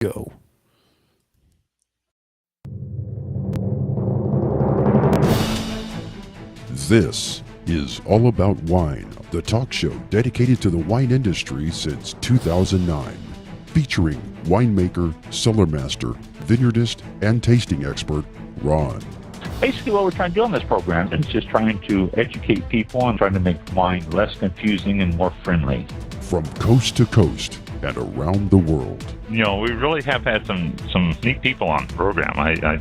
Go. This is All About Wine, the talk show dedicated to the wine industry since 2009, featuring winemaker, cellar master, vineyardist, and tasting expert, Ron. Basically, what we're trying to do on this program is just trying to educate people and trying to make wine less confusing and more friendly. From coast to coast and around the world. You know, we really have had some neat people on the program. I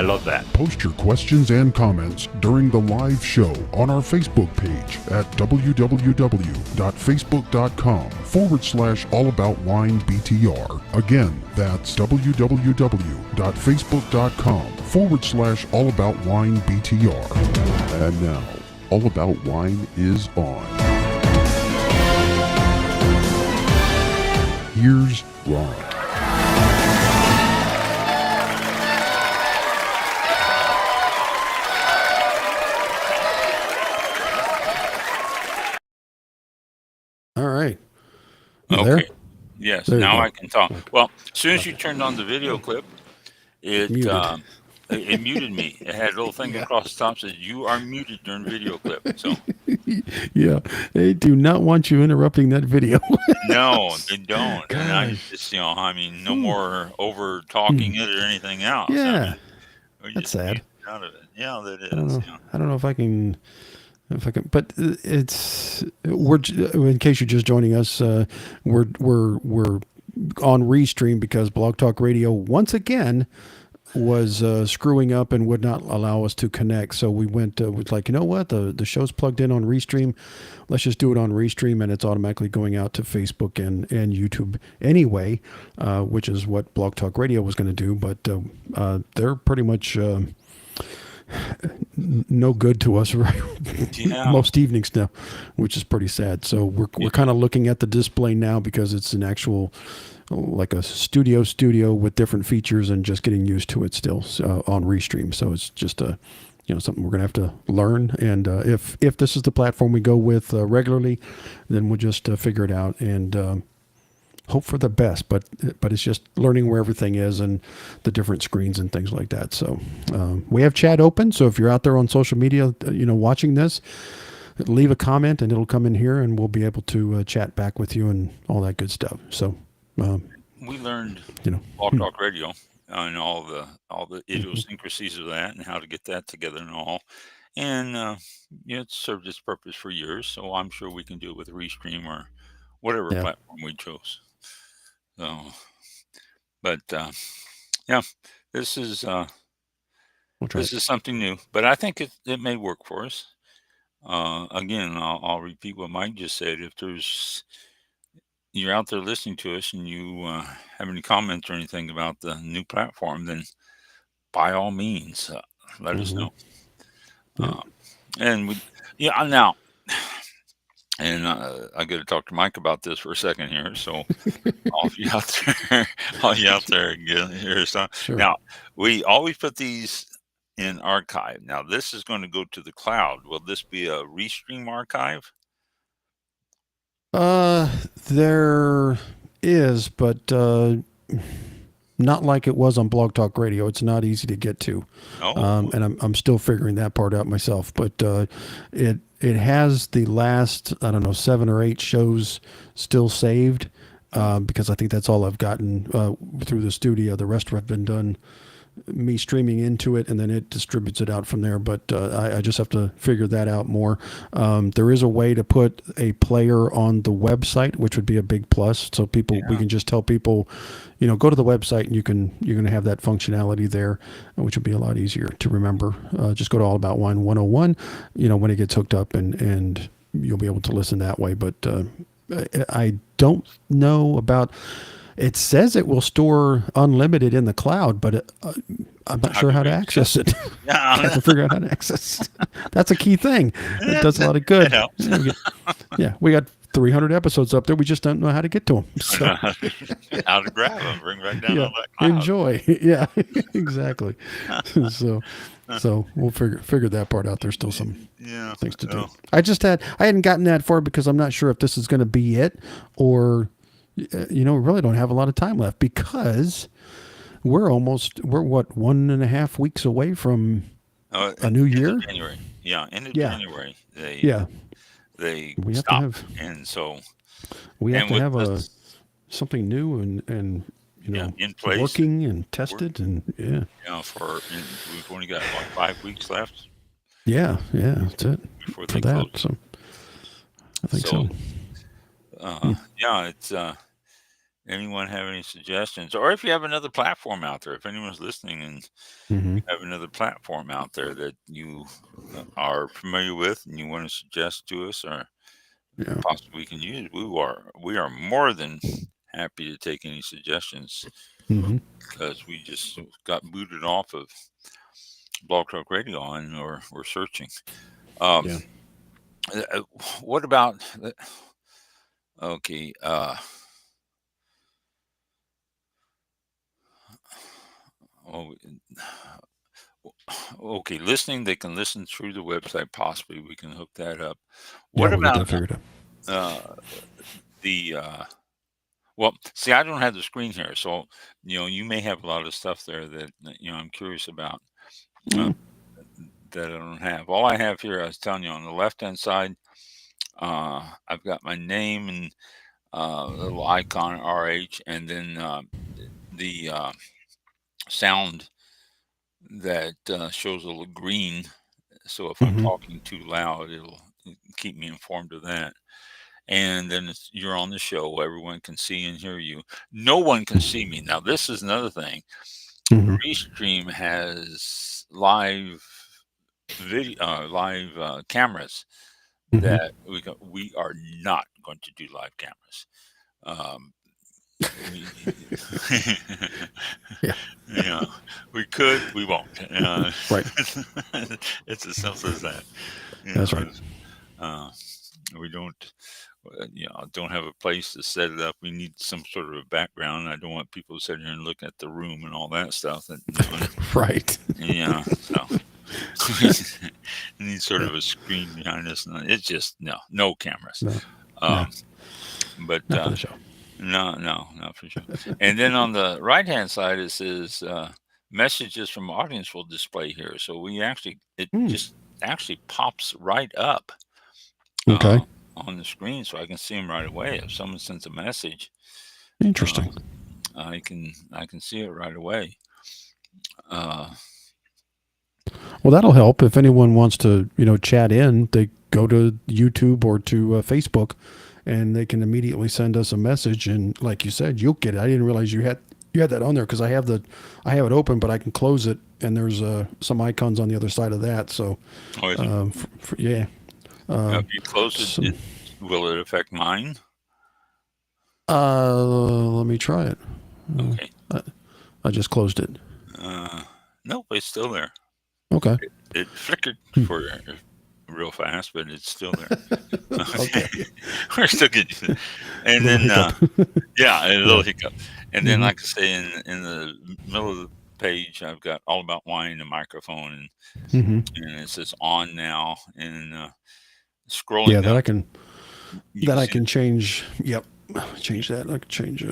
love that. Post your questions and comments during the live show on our Facebook page at www.facebook.com/allaboutwinebtr. Again, that's www.facebook.com/allaboutwinebtr. And now, All About Wine is on. Here's Ron. All right. Okay. There? Yes. There Now you go. I can talk. Well, as soon as you turned on the video clip, it muted me. It had a little thing across the top that said you are muted during video clip. So Yeah, they do not want you interrupting that video. no, they don't. And I just, no more over talking it or anything else. Yeah, we're that's just sad. muted out of it. Yeah, that is. I don't know if I can, but we're, in case you're just joining us, we're on Restream because Blog Talk Radio once again was screwing up and would not allow us to connect. So we went, was like, you know what, the show's plugged in on Restream. Let's just do it on Restream, and it's automatically going out to Facebook and YouTube anyway, which is what Blog Talk Radio was going to do. But they're pretty much no good to us most evenings now, which is pretty sad. So we're kind of looking at the display now because it's an actual, like a studio with different features and just getting used to it still on Restream. So it's just something we're gonna have to learn. And if this is the platform we go with regularly, then we'll just figure it out and hope for the best. But it's just learning where everything is and the different screens and things like that. So we have chat open. So if you're out there on social media, watching this, leave a comment and it'll come in here and we'll be able to chat back with you and all that good stuff. So. We learned Blog Talk Radio and all the idiosyncrasies of that and how to get that together and all. And it's served its purpose for years, so I'm sure we can do it with Restream or whatever platform we chose. So, but this is this is something new, but I think it may work for us. Again, I'll repeat what Mike just said. If you're out there listening to us and you have any comments or anything about the new platform, then by all means, let us know. And now, and I got to talk to Mike about this for a second here. So all you out there, here's some. Sure. Now, we always put these in archive. Now, this is going to go to the cloud. Will this be a Restream archive? There is, but not like it was on Blog Talk Radio. It's not easy to get to. And I'm still figuring that part out myself. But it has the last, 7 or 8 shows still saved because I think that's all I've gotten through the studio. The rest have been done me streaming into it, and then it distributes it out from there. But I just have to figure that out more. There is a way to put a player on the website, which would be a big plus. So we can just tell people, go to the website and you're going to have that functionality there, which would be a lot easier to remember. Just go to All About Wine 101, when it gets hooked up and you'll be able to listen that way. But I don't know about. It says it will store unlimited in the cloud, but I'm not sure how to access it. I have to figure out how to access. That's a key thing. It does a lot of good. We got 300 episodes up there. We just don't know how to get to them. So. How to grab them, bring right down on that cloud. Enjoy. Yeah, exactly. So we'll figure that part out. There's still some things to do. I hadn't gotten that far because I'm not sure if this is going to be it or we really don't have a lot of time left because we're what, 1.5 weeks away from a new End of year. January. Yeah, end of Yeah, January. yeah. They We have to stop, have and so we have and to with have this, something new and yeah, in place, and working and we're tested and yeah, we've only got what 5 weeks left yeah, yeah. That's it before for they that. close. So I think So so. yeah, it's anyone have any suggestions, or if you have another platform out there, if anyone's listening and Mm-hmm. you have another platform out there that you are familiar with and you want to suggest to us, or Yeah. possibly we can use, we are more than happy to take any suggestions Mm-hmm. because we just got booted off of Blog Talk Radio and we're searching. Um, Yeah. uh, what about okay? Oh, okay. Listening, they can listen through the website. Possibly, we can hook that up. Yeah. What We'll get about that figured out. uh, the? Well, see, I don't have the screen here, so you may have a lot of stuff there that I'm curious about uh, Mm. that I don't have. All I have here, I was telling you, on the left-hand side, I've got my name and little icon RH, and then the sound that shows a little green. So if I'm Mm-hmm. talking too loud, it'll keep me informed of that. And then you're on the show. Everyone can see and hear you. No one can see me. Now, this is another thing. Mm-hmm. Restream has live video, cameras Mm-hmm. that we are not going to do live cameras. Um, we, Yeah. yeah, we could, we won't. Right. It's as simple as that. You That's know, right. uh, we don't have a place to set it up. We need some sort of a background. I don't want people to sit here and look at the room and all that stuff. Right. So we need sort of a screen behind us. And it's just no cameras. No. No. Um, but Not for the show. no, not for sure. And then on the right-hand side, it says messages from audience will display here. So it just actually pops right up Okay. on the screen, so I can see them right away. If someone sends a message, Interesting. I can see it right away. Well, that'll help if anyone wants to, chat in. They go to YouTube or to Facebook, and they can immediately send us a message. And like you said, you'll get it. I didn't realize you had that on there because I have it open, but I can close it, and there's some icons on the other side of that. So, yeah. If you close it, will it affect mine? Let me try it. Okay. I just closed it. Nope, it's still there. Okay. It flickered for real fast, but it's still there. Okay. We're still getting, and then a little hiccup, and then like I say, in the middle of the page, I've got all about wine, a microphone, and it says on now, and scrolling. Yeah, down, I can change. Yep. Change that. I can change.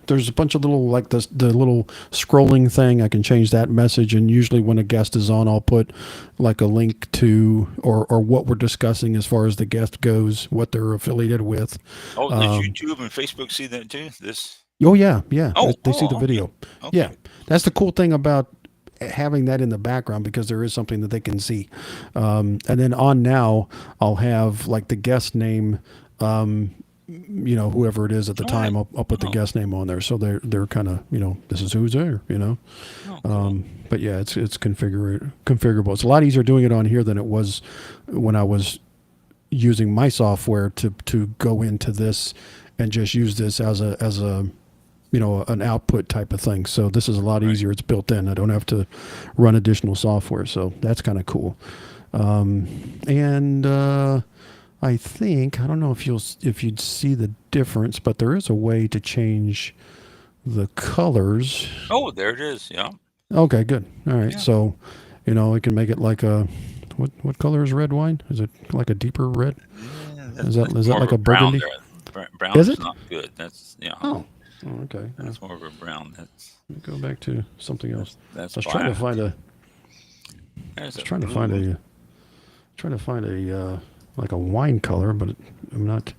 There's a bunch of little, like the little scrolling thing. I can change that message, and usually when a guest is on, I'll put like a link to or what we're discussing as far as the guest goes, what they're affiliated with. Oh, does YouTube and Facebook see that too? Oh yeah. They see the okay. video. Okay. Yeah, that's the cool thing about having that in the background because there is something that they can see. And then on now, I'll have like the guest name. Whoever it is at the time, I'll put the guest name on there, so they're kind of this is who's there, Cool. But yeah, it's configurable. It's a lot easier doing it on here than it was when I was using my software to go into this and just use this as a an output type of thing. So this is a lot easier. It's built in. I don't have to run additional software, so that's kind of cool. I think, I don't know if you'd see the difference, but there is a way to change the colors. Oh, there it is. Yeah. Okay, good. All right. Yeah. So, we can make it like a, what color is red wine? Is it like a deeper red? Yeah, Is that like a brown burgundy? there. brown Is is it? not good. That's Oh, okay. That's more of a brown. That's Let me go back to something else. that's I was trying to black. find a. There's I was a trying to find blue. a. Trying to find a like a wine color, but I'm not.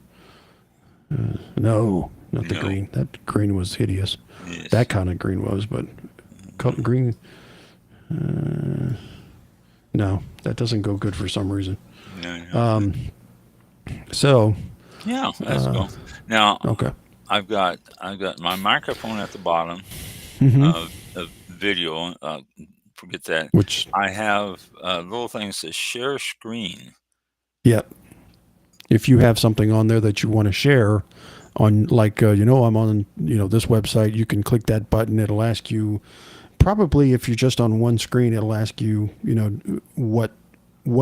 No, not the No. green. That green was hideous. Yes. That kind of green was, but green. No, that doesn't go good for some reason. No. So Yeah. Let's go. Now okay. I've got my microphone at the bottom of video. Forget that. Which I have a little thing that says share screen. yeah, if you have something on there that you want to share on, like I'm on this website, you can click that button. It'll ask you, probably if you're just on one screen, it'll ask you what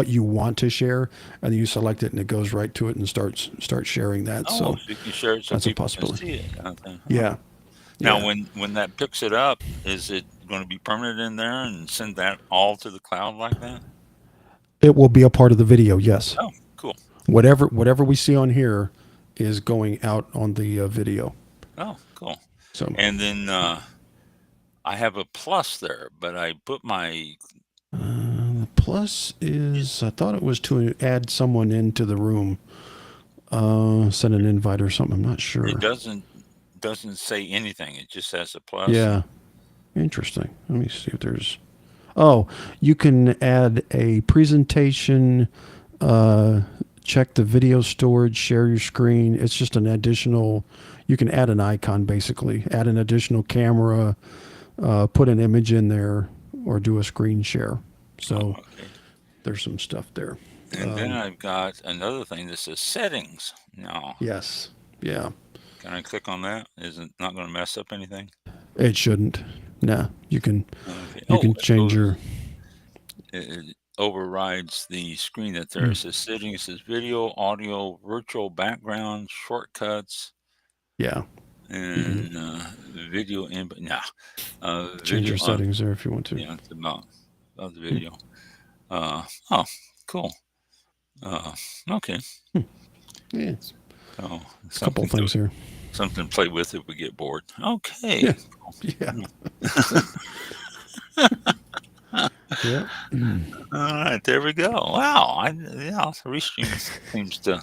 you want to share, and then you select it and it goes right to it and starts sharing that. Oh, So so you can share it so that's a people can possibility. see it. Okay. Huh. Yeah. Now, Yeah. when that picks it up, is it going to be permanent in there and send that all to the cloud like that? It will be a part of the video. Yes. Oh, cool. Whatever we see on here is going out on the video. Oh, cool. So And then I have a plus there, but I put my the plus is, I thought it was to add someone into the room, send an invite or something. I'm not sure. it doesn't say anything. It just says a plus. Yeah. Interesting. Let me see if there's. Oh, you can add a presentation, check the video storage, share your screen. It's just an additional. You can add an icon, basically. Add an additional camera, put an image in there, or do a screen share. So Okay. there's some stuff there. And then I've got another thing that says settings. Now, Yes. Yeah. can I click on that? Is it not going to mess up anything? It shouldn't. Nah. You can. Okay. You can it change your. it overrides the screen that there. It says settings, it says video, audio, virtual background, shortcuts, Yeah. and video input. Nah, Change video your settings there if you want to. yeah, it's about the video. Oh, cool. Okay. Yeah. So A couple of things here. something to play with if we get bored. Okay. Yeah. Yeah. Yeah. All right, there we go. Wow. Restream seems to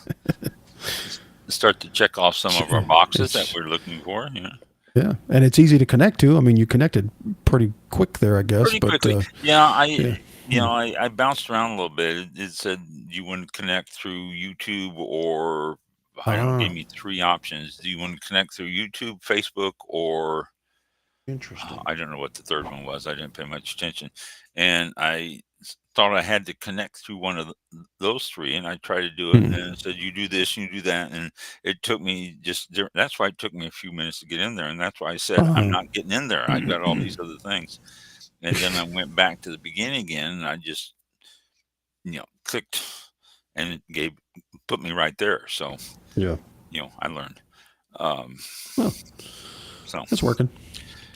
start to check off some of our boxes that we're looking for. Yeah. Yeah, and it's easy to connect to. I mean, you connected pretty quick there, I guess. Pretty But quickly. I bounced around a little bit. It said you want to connect through YouTube or I don't know, gave me 3 options. Do you want to connect through YouTube, Facebook, or interesting. I don't know what the third one was. I didn't pay much attention. And I thought I had to connect through one of those 3, and I tried to do it, and then it said, you do this, you do that. And it took me that's why it took me a few minutes to get in there. And that's why I said, I'm not getting in there. I've got all these other things. And then I went back to the beginning again, and I just, clicked, and it put me right there. So, Yeah, I learned. well, So it's working.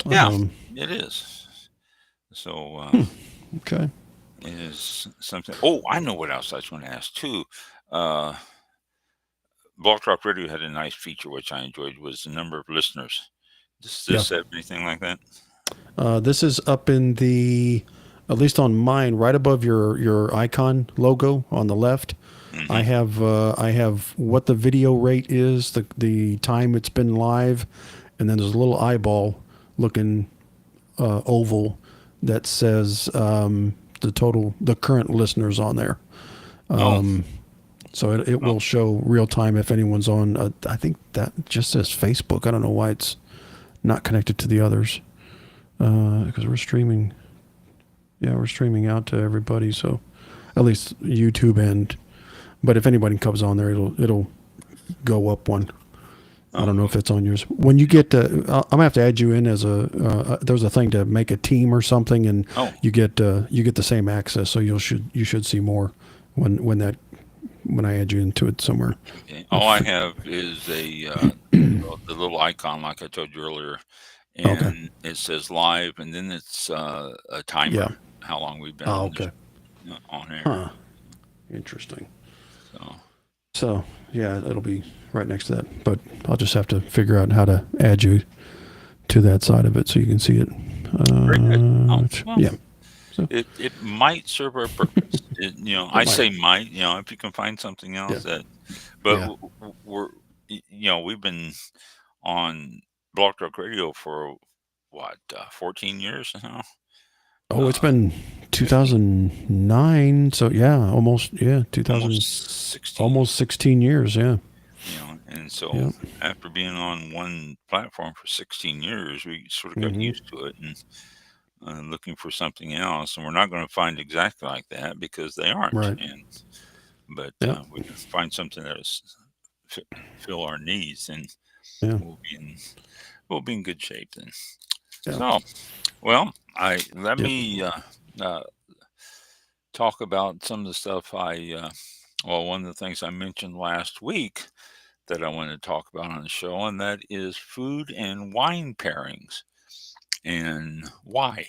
yeah, it is. So Okay. is something. Oh, I know what else I was going to ask too. Blog Talk Radio had a nice feature which I enjoyed, was the number of listeners. Does this have anything like that? This is up in the, at least on mine, right above your icon logo on the left. I have what the video rate is, the time it's been live, and then there's a little eyeball looking oval that says the current listeners on there. So it will show real time if anyone's on. I think that just says Facebook. I don't know why it's not connected to the others, because we're streaming. Yeah, we're streaming out to everybody. So at least YouTube but if anybody comes on there, it'll go up one. I don't know if it's on yours. When you get, I'm gonna have to add you in as there's a thing to make a team or something, and you get the same access. So you should see more when I add you into it somewhere. Okay. All I have is the little icon like I told you earlier, and it says live, and then it's a timer how long we've been on air. Huh. Interesting. So yeah, it'll be right next to that. But I'll just have to figure out how to add you to that side of it so you can see it. Very good. Oh, well, Yeah. So it might serve our purpose. it I might. say might. If you can find something Yeah. else that, but Yeah. we're, we've been on Blog Talk Radio for what, 14 years now, Oh, it's uh, been 15, 2009. So yeah, almost 2000, almost 16. almost 16 years. Yeah. And so Yeah. after being on one platform for 16 years, we sort of got Mm-hmm. used to it and looking for something else. And we're not going to find exactly like that because they aren't. Right. But Yep. we can find something that is fill our needs, and Yeah. we'll be in we'll be in good shape then. Yeah. So, well, I let Yep. me uh, talk about some of the stuff one of the things I mentioned last week that I wanted to talk about on the show, and that is food and wine pairings and why.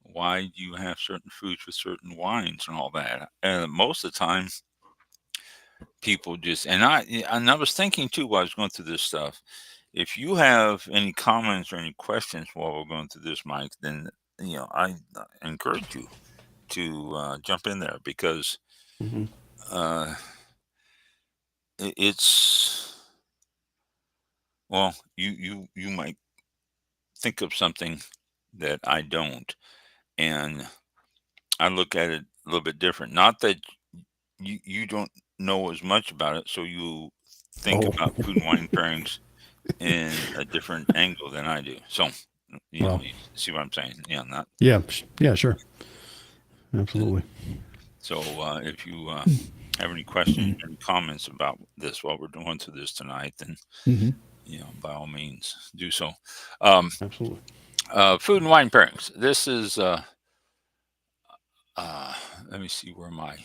Why do you have certain foods with certain wines and all that? And most of the time, people just and I was thinking too while I was going through this stuff. If you have any comments or any questions while we're going through this, Mike, then I encourage you to jump in there because Mm-hmm. uh, it's well, you might think of something that I don't, and I look at it a little bit different. Not that you don't know as much about it, so you think Oh, about food and wine pairings in a different angle than I do. So, well, you see what I'm saying? Yeah, not yeah. Yeah, sure. Absolutely. so. If you have any questions, any comments about this while we're going through this tonight, then Mm-hmm. by all means do so. Um, Absolutely. food and wine pairings. This is let me see where my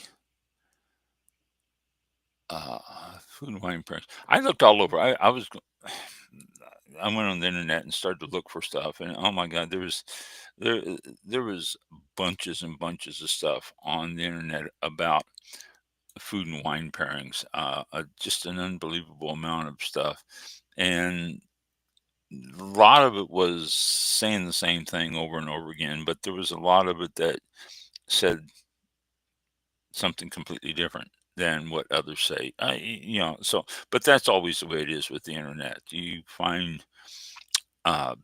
uh, food and wine pairings. I looked all over. I went on the internet and started to look for stuff, and oh my God, there there was bunches and bunches of stuff on the internet about food and wine pairings. Just an unbelievable amount of stuff, and a lot of it was saying the same thing over and over again. But there was a lot of it that said something completely different than what others say. So but that's always the way it is with the internet. You find uh,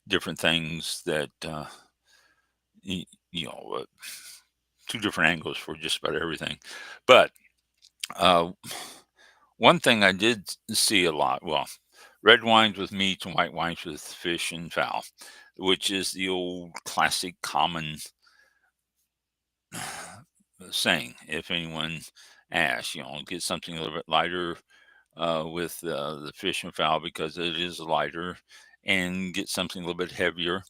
different things that y- you know uh, two different angles for just about everything. But uh, one thing I did see a lot, well, red wines with meats and white wines with fish and fowl, which is the old classic common saying. If anyone asks, get something a little bit lighter with the fish and fowl because it is lighter, and get something a little bit heavier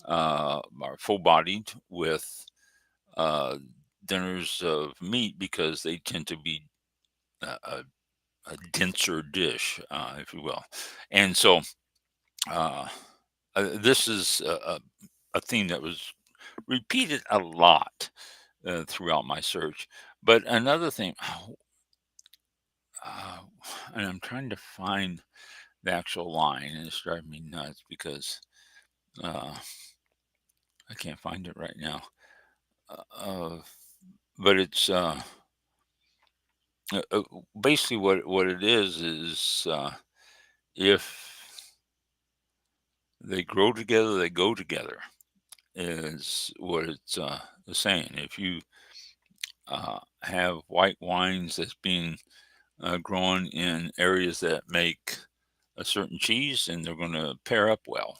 or full bodied with uh, dinners of meat because they tend to be a denser dish, if you will. And so uh, this is a theme that was repeated a lot throughout my search. But another thing, uh, and I'm trying to find the actual line, and it's driving me nuts because uh, I can't find it right now. Uh, but it's basically what it is if they grow together, they go together. Is what it's saying. If you have white wines that's being grown in areas that make a certain cheese, and they're going to pair up well.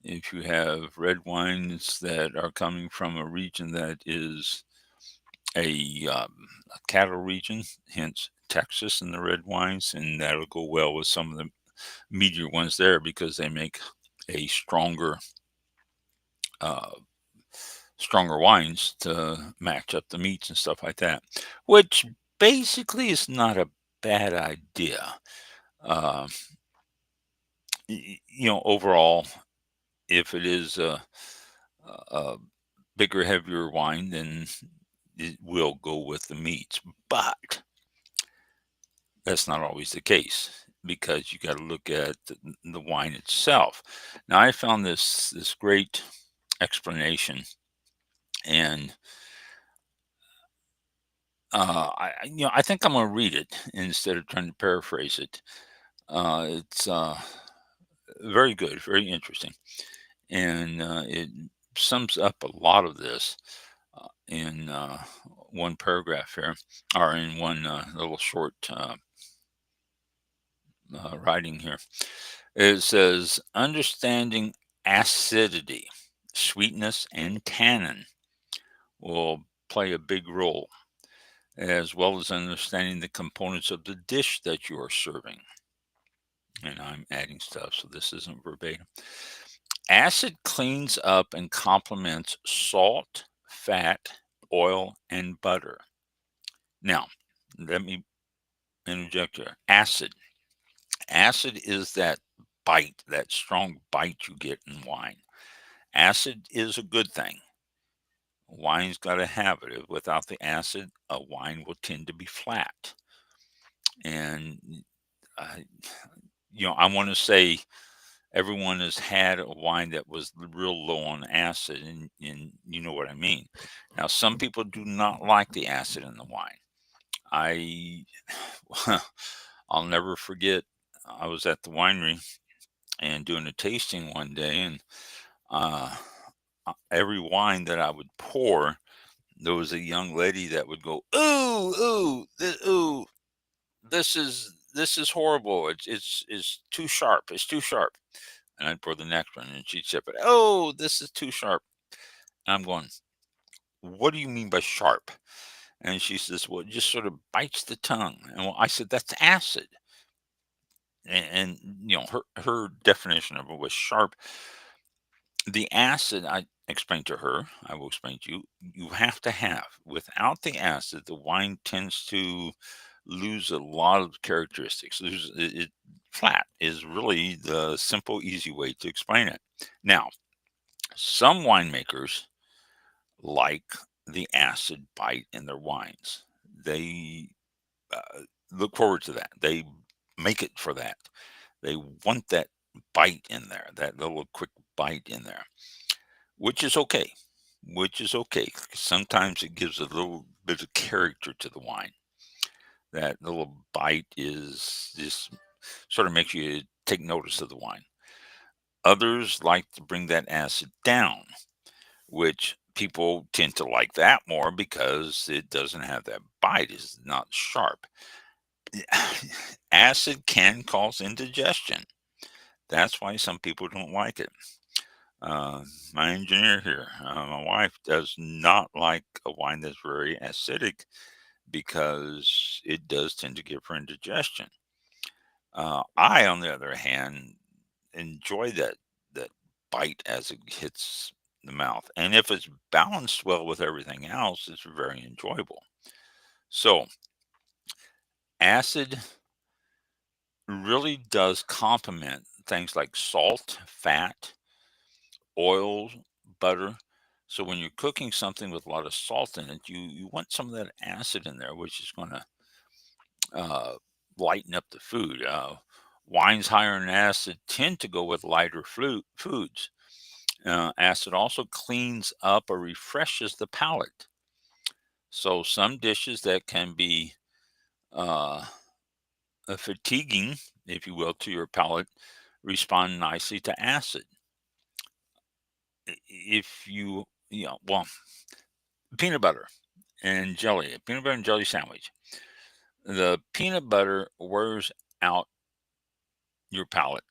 If you have red wines that are coming from a region that is a cattle region, hence Texas and the red wines, and that'll go well with some of the meatier ones there because they make a uh, stronger wines to match up the meats and stuff like that, which basically is not a bad idea. Uh, Overall, if it is a bigger, heavier wine, then it will go with the meats. But that's not always the case because you got to look at the wine itself. Now, I found this great explanation, and I think I'm going to read it instead of trying to paraphrase it. It's very good, very interesting, and it sums up a lot of this in one paragraph here, or in one little short writing here. It says, understanding acidity, sweetness, and tannin will play a big role, as well as understanding the components of the dish that you are serving. And I'm adding stuff, so this isn't verbatim. Acid cleans up and complements salt, fat, oil, and butter. Now, let me interject here. Acid. Acid is that bite, that strong bite you get in wine. Acid is a good thing. Wine's got to have it. Without the acid, a wine will tend to be flat. And I, I want to say everyone has had a wine that was real low on acid, and you know what I mean. Now, some people do not like the acid in the wine. I, I'll never forget. I was at the winery and doing a tasting one day, and uh, every wine that I would pour, there was a young lady that would go, "Ooh, ooh, this is horrible. It's too sharp. It's too sharp." And I'd pour the next one, and she'd sip it. "Oh, this is too sharp." And I'm going, "What do you mean by sharp?" And she says, "Well, it just sort of bites the tongue." And well, I said, "That's acid." And her definition of it was sharp. The acid, I explained to her, I will explain to you, you have to have. Without the acid, the wine tends to lose a lot of characteristics. Lose it flat is really the simple, easy way to explain it. Now, some winemakers like the acid bite in their wines. They look forward to that. They make it for that. They want that bite in there, that little quick bite in there, which is okay. Which is okay. Sometimes it gives a little bit of character to the wine. That little bite is just sort of makes you take notice of the wine. Others like to bring that acid down, which people tend to like that more because it doesn't have that bite, it's not sharp. Acid can cause indigestion. That's why some people don't like it. My engineer here, my wife does not like a wine that's very acidic because it does tend to give her indigestion. I, on the other hand, enjoy that bite as it hits the mouth, and if it's balanced well with everything else, it's very enjoyable. So, acid really does complement things like salt, fat, oil, butter. So when you're cooking something with a lot of salt in it, you want some of that acid in there, which is going to uh, lighten up the food. Wines higher in acid tend to go with lighter foods. Acid also cleans up or refreshes the palate. So some dishes that can be uh, fatiguing, if you will, to your palate respond nicely to acid. If well, peanut butter and jelly, a peanut butter and jelly sandwich. The peanut butter wears out your palate,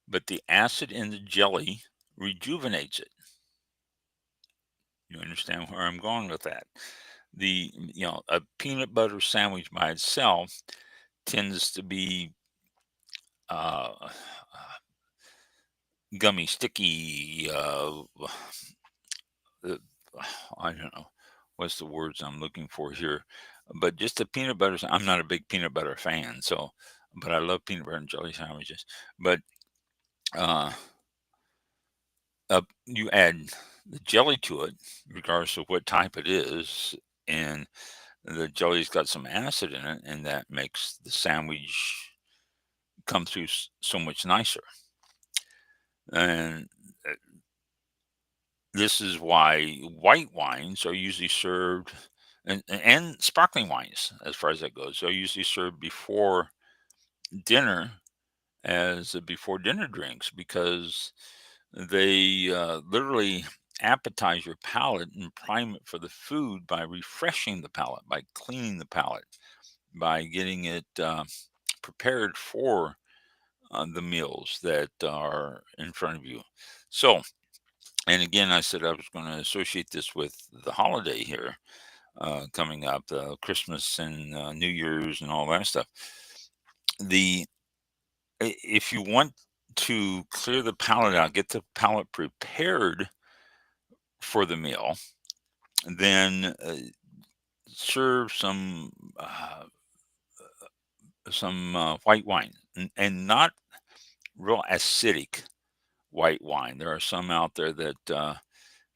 but the acid in the jelly rejuvenates it. You understand where I'm going with that? A peanut butter sandwich by itself tends to be uh, gummy, sticky. Uh, I don't know what's the words I'm looking for here, but just the peanut butter. I'm not a big peanut butter fan, so but I love peanut butter and jelly sandwiches. But uh, you add jelly to it, regardless of what type it is, and the jelly's got some acid in it, and that makes the sandwich come through so much nicer. And this is why white wines are usually served, and sparkling wines, as far as that goes, are usually served before dinner as before dinner drinks, because they literally appetize your palate and prime it for the food by refreshing the palate, by cleaning the palate, by getting it prepared for the meals that are in front of you. So, and again, I said I was going to associate this with the holiday here coming up, Christmas and New Year's and all that stuff. The If you want to clear the palate out, get the palate prepared for the meal, then serve some white wine, and not real acidic white wine. There are some out there that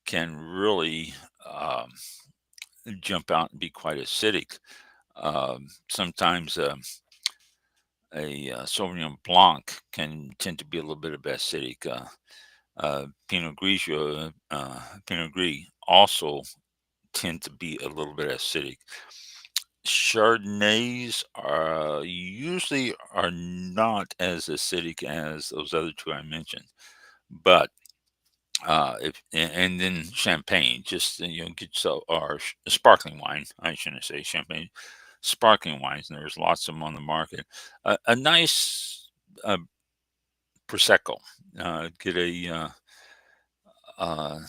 can really jump out and be quite acidic. Sometimes a Sauvignon Blanc can tend to be a little bit of acidic. Pinot Gris also tend to be a little bit acidic. Chardonnays are not as acidic as those other two I mentioned, but if and then champagne, just get so or sparkling wine. I shouldn't say champagne, sparkling wines, and there's lots of them on the market. A nice uh, prosecco. Get a uh,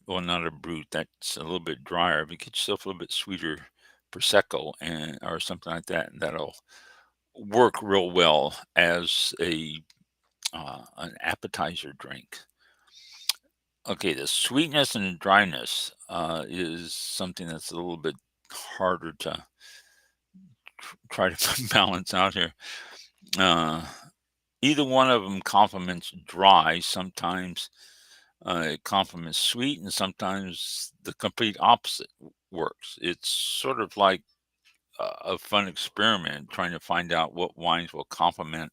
well, not a brut. That's a little bit drier, but get yourself a little bit sweeter prosecco and or something like that, and that'll work real well as a an appetizer drink. Okay, the sweetness and the dryness is something that's a little bit harder to try to balance out here. Uh, Either one of them complements dry. Sometimes it complements sweet, and sometimes the complete opposite works. It's sort of like a fun experiment trying to find out what wines will complement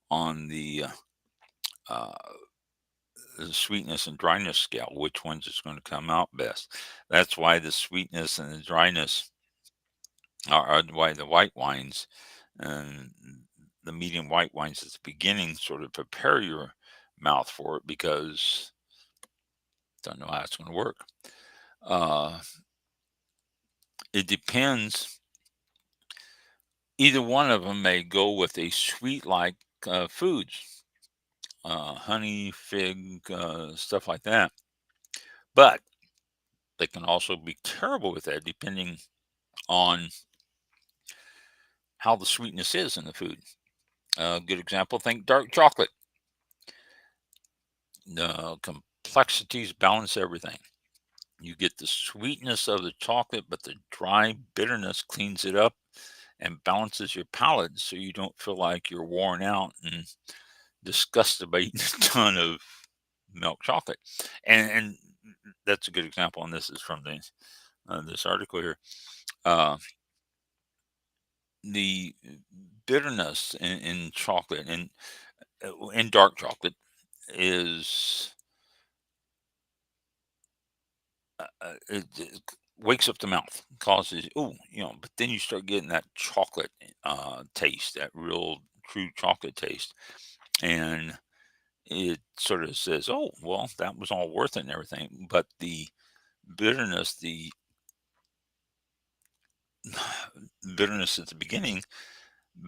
on uh, the sweetness and dryness scale, which ones is going to come out best. That's why the sweetness and the dryness are why the white wines and the medium white wines at the beginning sort of prepare your mouth for it, because don't know how it's going to work. Uh, it depends. Either one of them may go with a sweet like foods, honey, fig, stuff like that. But they can also be terrible with that, depending on how the sweetness is in the food. Good example, think dark chocolate. The complexities balance everything. You get the sweetness of the chocolate, but the dry bitterness cleans it up and balances your palate so you don't feel like you're worn out and disgusted by eating a ton of milk chocolate. And that's a good example, and this is from this article here. Uh, the bitterness in chocolate and in dark chocolate is it wakes up the mouth, causes but then you start getting that chocolate taste, that real true chocolate taste, and it sort of says, "Oh, well, that was all worth it and everything." But the bitterness, the bitterness at the beginning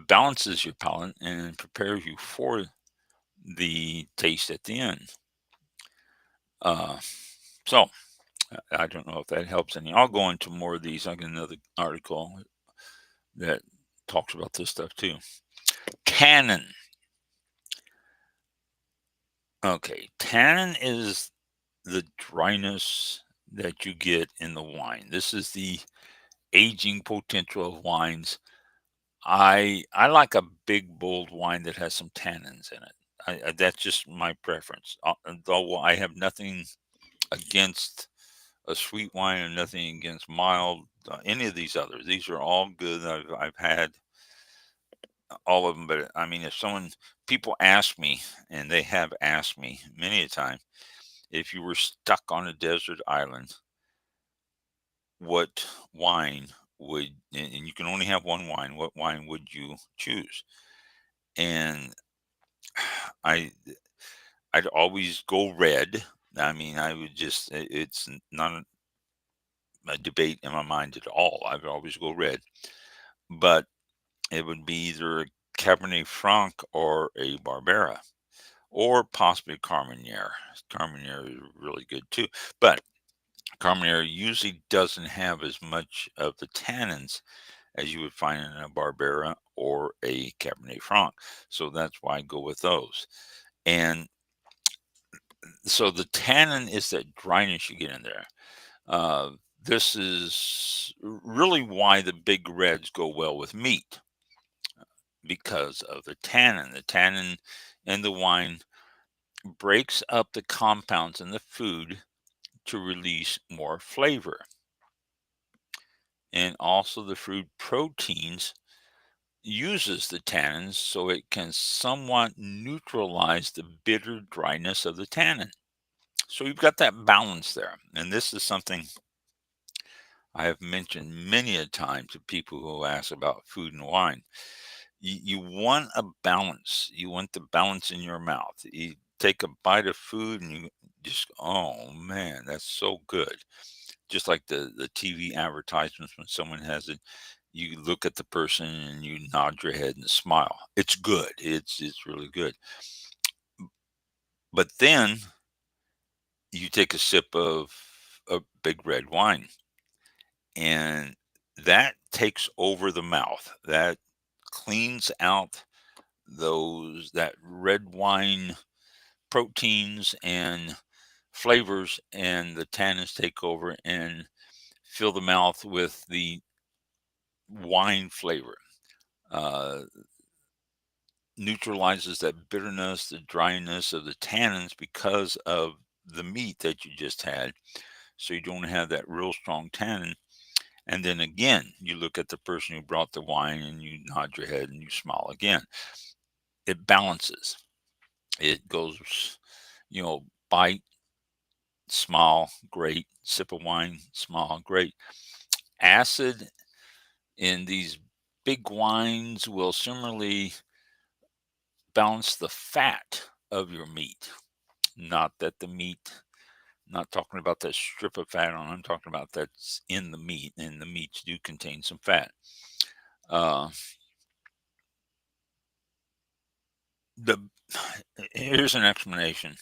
balances your palate and prepares you for the taste at the end. Uh, so I don't know if that helps any. I'll go into more of these. I got another article that talks about this stuff too. Tannin. Okay, tannin is the dryness that you get in the wine. This is the aging potential of wines. I like a big bold wine that has some tannins in it. That's just my preference. Though I have nothing against a sweet wine and nothing against mild. Any of these others, these are all good. I've had all of them, but I mean, if people ask me, and they have asked me many a time, if you were stuck on a desert island, what wine and you can only have one wine, what wine would you choose? And I I'd always go red. I mean, I would just it's not a debate in my mind at all. I would always go red, but it would be either a Cabernet Franc or a Barbera, or possibly Carmenere. Carmenere is really good too, but Carmenere usually doesn't have as much of the tannins as you would find in a Barbera or a Cabernet Franc. So that's why I go with those. And so the tannin is that dryness you get in there. Uh, this is really why the big reds go well with meat, because of the tannin. The tannin in the wine breaks up the compounds in the food to release more flavor. And also the food proteins uses the tannins so it can somewhat neutralize the bitter dryness of the tannin. So you've got that balance there. And this is something I have mentioned many a time to people who ask about food and wine. You want a balance. You want the balance in your mouth. You take a bite of food and you just, oh man, that's so good. Just like the TV advertisements when someone has it, you look at the person and you nod your head and smile. It's good. It's really good. But then you take a sip of a big red wine, and that takes over the mouth. That cleans out that red wine proteins and flavors, and the tannins take over and fill the mouth with the wine flavor. Uh, Neutralizes that bitterness, the dryness of the tannins because of the meat that you just had. So you don't have that real strong tannin. And then again, you look at the person who brought the wine and you nod your head and you smile again. It balances. It goes, bite, smile, great. Sip of wine, smile, great. Acid in these big wines will similarly balance the fat of your meat. Not that the meat, not talking about that strip of fat on, I'm talking about that's in the meat, and the meats do contain some fat. Uh, the Here's an explanation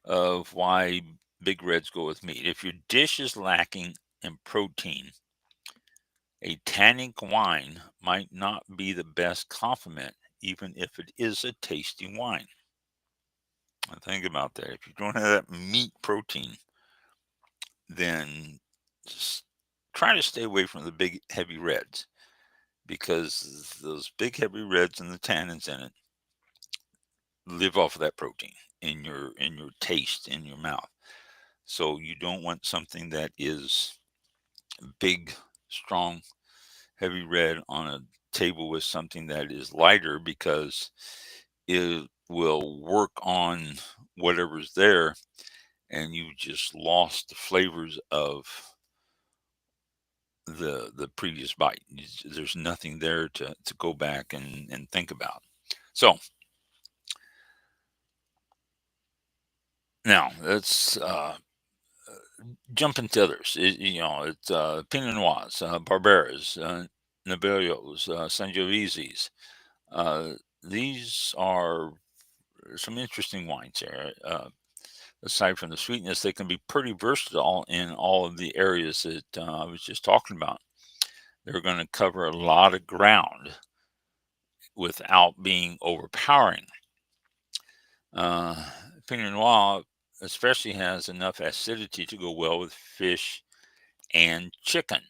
of why big reds go with meat. If your dish is lacking in protein, a tannic wine might not be the best complement, even if it is a tasty wine. Now think about that. If you don't have that meat protein, then just try to stay away from the big heavy reds, because those big heavy reds and the tannins in it live off of that protein in your taste in your mouth. So you don't want something that is big, strong, heavy red on a table with something that is lighter, because it will work on whatever's there, and you just lost the flavors of the previous bite. There's nothing there to go back and think about. So now let's jump into others. It's Pinot Noirs, Barberas, Nebillos, Sangioveses. Uh, these are some interesting wines here. Aside from the sweetness, they can be pretty versatile in all of the areas that I was just talking about. They're going to cover a lot of ground without being overpowering. Uh, Pinot Noir especially has enough acidity to go well with fish and chicken,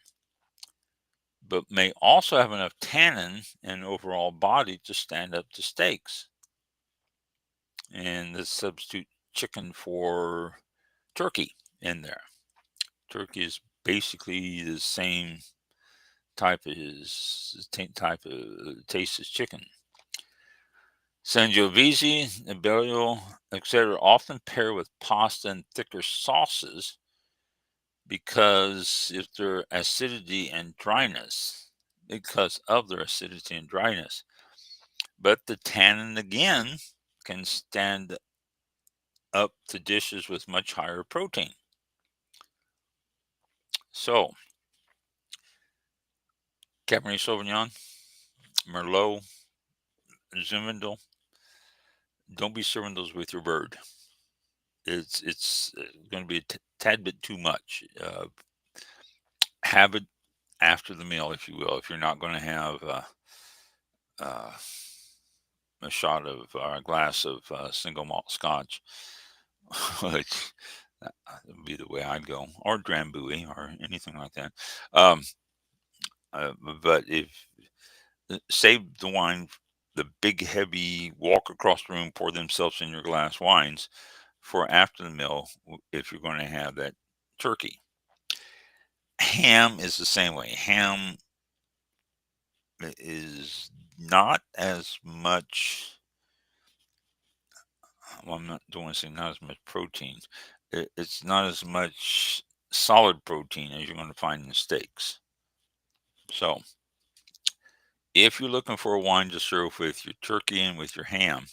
but may also have enough tannin and overall body to stand up to steaks. And this substitute chicken for turkey in there. Turkey is basically the same type of taste as chicken. Sangiovese, Nebbiolo, etc. often pair with pasta and thicker sauces because if their acidity and dryness, because of their acidity and dryness. But the tannin again can stand up to dishes with much higher protein. So, Cabernet Sauvignon, Merlot, Zinfandel, don't be serving those with your bird. It's going to be a tad bit too much. Have it after the meal, if you will, if you're not going to have uh, a shot of a glass of single malt scotch, which would be the way I'd go, or Drambuie, or anything like that. Um, but if save the wine, the big, heavy, walk across the room, pour themselves in your glass wines for after the meal if you're going to have that turkey. Ham is the same way. Ham is not as much. Well, don't want to say not as much protein. It's not as much solid protein as you're going to find in steaks. So, if you're looking for a wine to serve with your turkey and with your ham,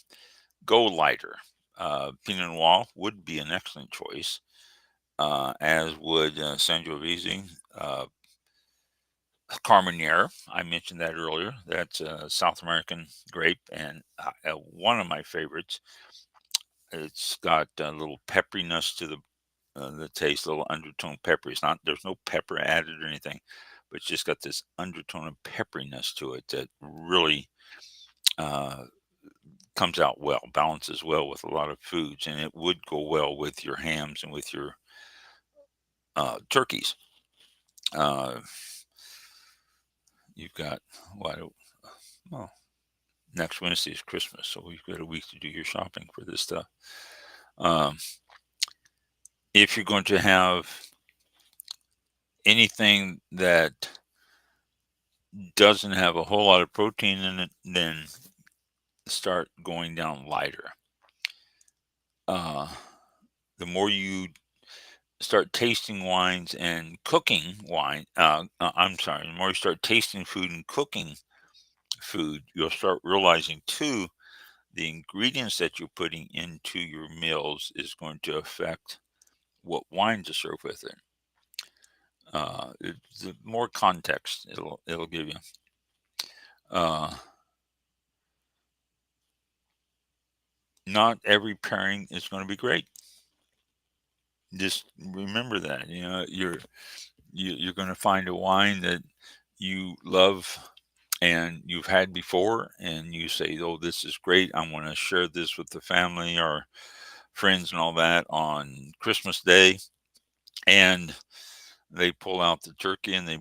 go lighter. Pinot Noir would be an excellent choice, as would Sangiovese. Carmenere, I mentioned that earlier. That's a South American grape, and one of my favorites. It's got a little pepperiness to the taste, a little undertone peppery. There's no pepper added or anything, but it's just got this undertone of pepperiness to it that really uh, comes out well, balances well with a lot of foods, and it would go well with your hams and with your turkeys. Uh, you've got what? Well, next Wednesday is Christmas, so we've got a week to do your shopping for this stuff. Um, if you're going to have anything that doesn't have a whole lot of protein in it, then start going down lighter. The more you start tasting wines and cooking wine, I'm sorry, the more you start tasting food and cooking food, you'll start realizing too the ingredients that you're putting into your meals is going to affect what wine to serve with it. The more context it'll give you. Not every pairing is going to be great. Just remember that. You're going to find a wine that you love and you've had before, and you say, "Oh, this is great. I want to share this with the family or friends and all that on Christmas Day." And they pull out the turkey and they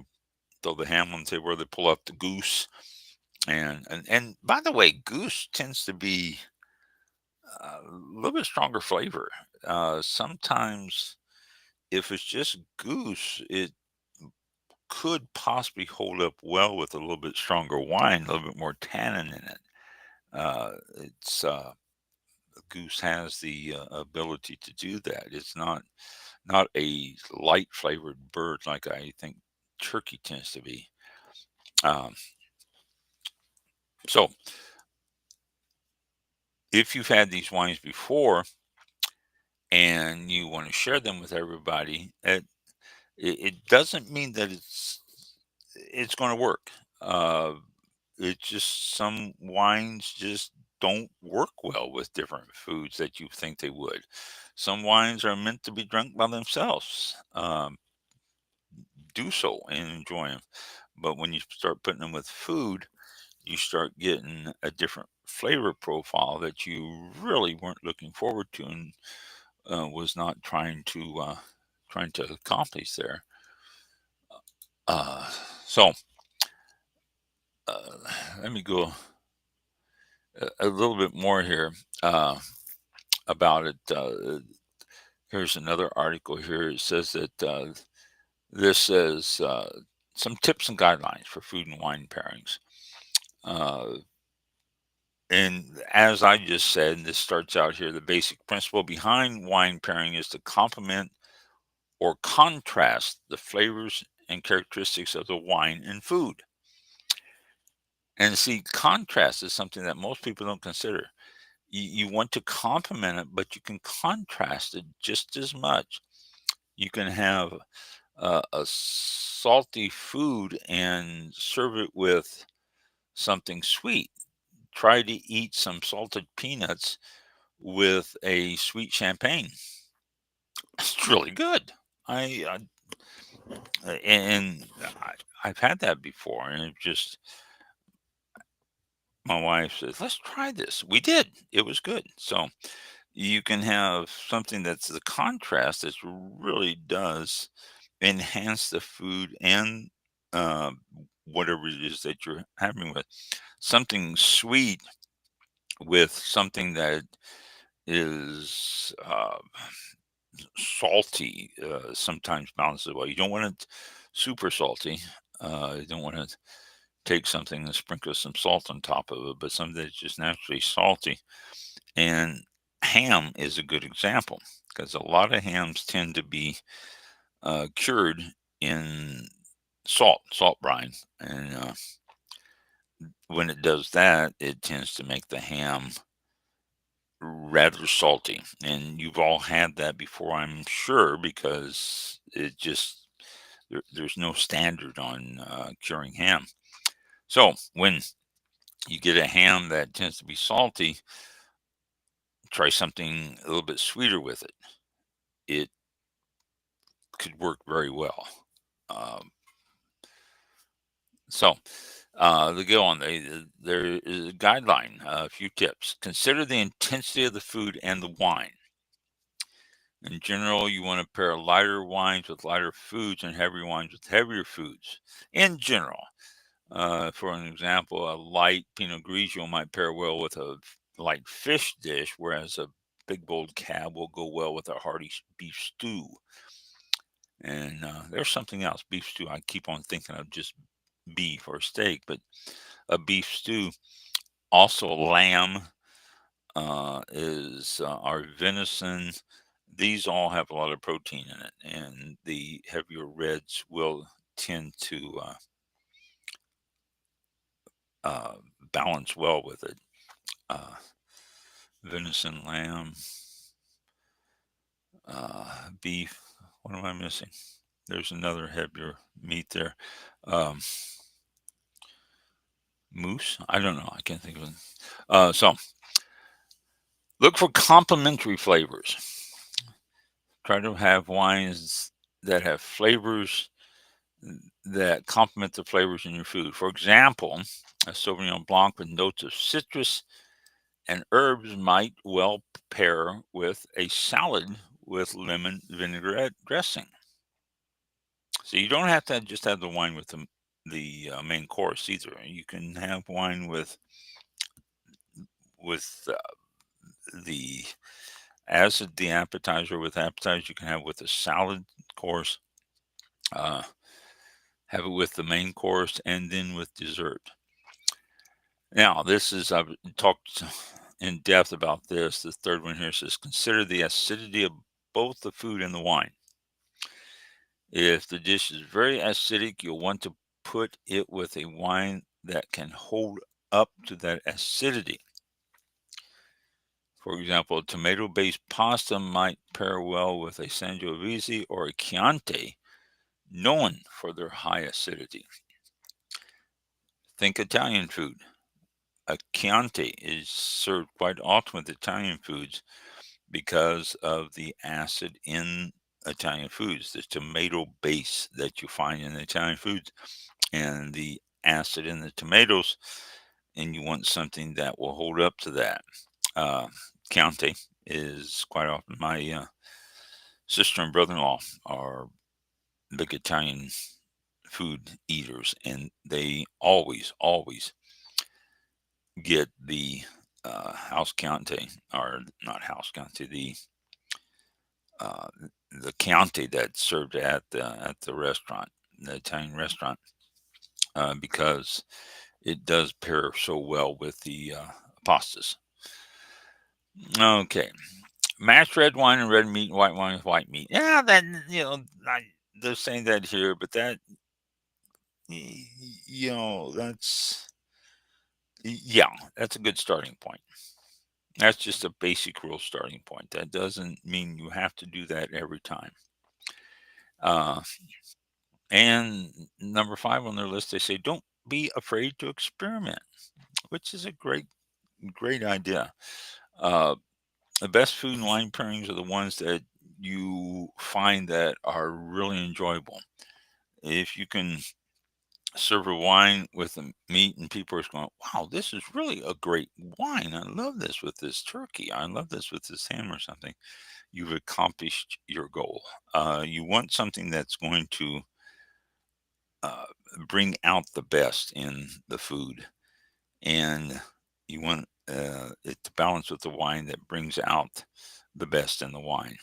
throw the ham on the table, where they pull out the goose. And by the way, goose tends to be a little bit stronger flavor. Sometimes, if it's just goose, it could possibly hold up well with a little bit stronger wine, a little bit more tannin in it. It's Goose has the ability to do that. It's not a light flavored bird like I think turkey tends to be. Um, so, if you've had these wines before and you want to share them with everybody, it doesn't mean that it's going to work. It's just some wines just don't work well with different foods that you think they would. Some wines are meant to be drunk by themselves. Do so and enjoy them. But when you start putting them with food, you start getting a different flavor profile that you really weren't looking forward to, and was not trying to accomplish there. Uh, so uh, let me go a little bit more here about it. Here's another article here. It says that this says some tips and guidelines for food and wine pairings. And as I just said, this starts out here, the basic principle behind wine pairing is to complement or contrast the flavors and characteristics of the wine and food. And see, contrast is something that most people don't consider. You want to complement it, but you can contrast it just as much. You can have a salty food and serve it with something sweet. Try to eat some salted peanuts with a sweet champagne. It's really good. And I've had that before, and it just my wife says, "Let's try this." We did. It was good. So you can have something that's the contrast that really does enhance the food and uh, whatever it is that you're having with something sweet with something that is salty. Sometimes balances well. You don't want it super salty. You don't want to take something and sprinkle some salt on top of it, but something that's just naturally salty. And ham is a good example because a lot of hams tend to be cured in salt brine. And when it does that, it tends to make the ham rather salty. And you've all had that before, I'm sure, because there's no standard on curing ham. So when you get a ham that tends to be salty, try something a little bit sweeter with it. It could work very well. Um, so they go on. There is a guideline, a few tips. Consider the intensity of the food and the wine. In general, you want to pair lighter wines with lighter foods and heavier wines with heavier foods. In general, for an example, a light Pinot Grigio might pair well with a light fish dish, whereas a big bold cab will go well with a hearty beef stew. And there's something else, beef stew. I keep on thinking of just beef or steak, but a beef stew. Also, lamb is our venison. These all have a lot of protein in it, and the heavier reds will tend to uh, balance well with it. Uh, Venison, lamb, beef. What am I missing? There's another heavier meat there. Um, Moose. I don't know. I can't think of it. So look for complementary flavors. Try to have wines that have flavors that complement the flavors in your food. For example, a Sauvignon Blanc with notes of citrus and herbs might well pair with a salad with lemon vinaigrette dressing. So you don't have to just have the wine with the main course either. You can have wine with the the appetizer with appetizer. You can have with a salad course. Have it with the main course and then with dessert. Now, I've talked in depth about this. The third one here says, consider the acidity of both the food and the wine. If the dish is very acidic, you'll want to put it with a wine that can hold up to that acidity. For example, a tomato-based pasta might pair well with a Sangiovese or a Chianti, known for their high acidity. Think Italian food. A Chianti is served quite often with Italian foods because of the acid in Italian foods, the tomato base that you find in Italian foods, and the acid in the tomatoes, and you want something that will hold up to that. Chianti is quite often my sister and brother-in-law are big Italian food eaters, and they always get the house Chianti, or not house Chianti, the uh, the Chianti that's served at the restaurant, the Italian restaurant, because it does pair so well with the pastas. Okay, mashed red wine and red meat, and white wine with white meat. Yeah, that they're saying that here, but that that's yeah, that's a good starting point. That's just a basic rule starting point. That doesn't mean you have to do that every time. Uh, and number 5 on their list, they say, don't be afraid to experiment, which is a great idea. Uh, the best food and wine pairings are the ones that you find that are really enjoyable. If you can serve a wine with the meat and people are going, wow, this is really a great wine. I love this with this turkey. I love this with this ham or something. You've accomplished your goal. You want something that's going to uh, bring out the best in the food, and you want it to balance with the wine that brings out the best in the wine.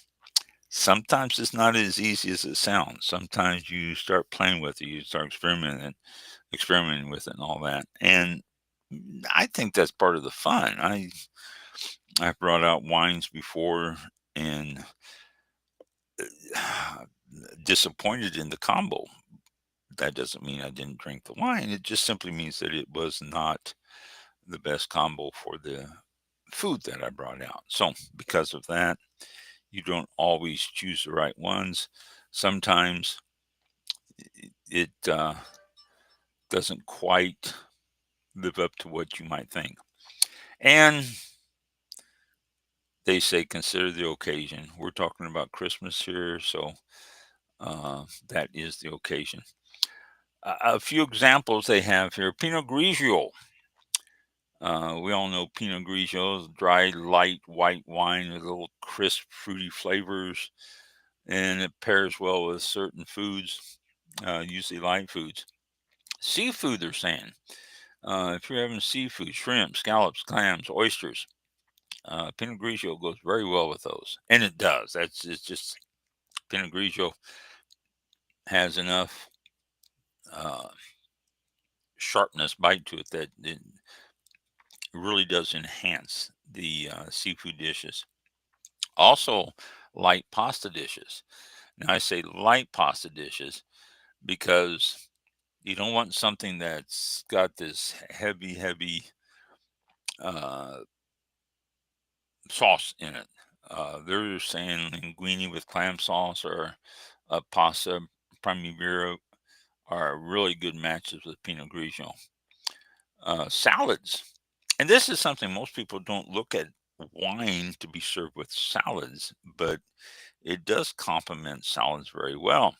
Sometimes it's not as easy as it sounds. Sometimes you start playing with it, you start experimenting with it, and all that. And I think that's part of the fun. I've brought out wines before and disappointed in the combo. That doesn't mean I didn't drink the wine. It just simply means that it was not the best combo for the food that I brought out. So, because of that, you don't always choose the right ones. Sometimes it doesn't quite live up to what you might think. And they say consider the occasion. We're talking about Christmas here, so that is the occasion. A few examples they have here: Pinot Grigio. We all know Pinot Grigio is dry, light white wine with little crisp, fruity flavors, and it pairs well with certain foods, usually light foods. Seafood, they're saying. If you're having seafood, shrimp, scallops, clams, oysters, Pinot Grigio goes very well with those, and it does. It's just Pinot Grigio has enough uh, sharpness, bite to it that it really does enhance the seafood dishes. Also, light pasta dishes. Now, I say light pasta dishes because you don't want something that's got this heavy uh, sauce in it. They're saying linguine with clam sauce or pasta primavera are really good matches with Pinot Grigio. Salads. And this is something most people don't look at wine to be served with salads, but it does complement salads very well.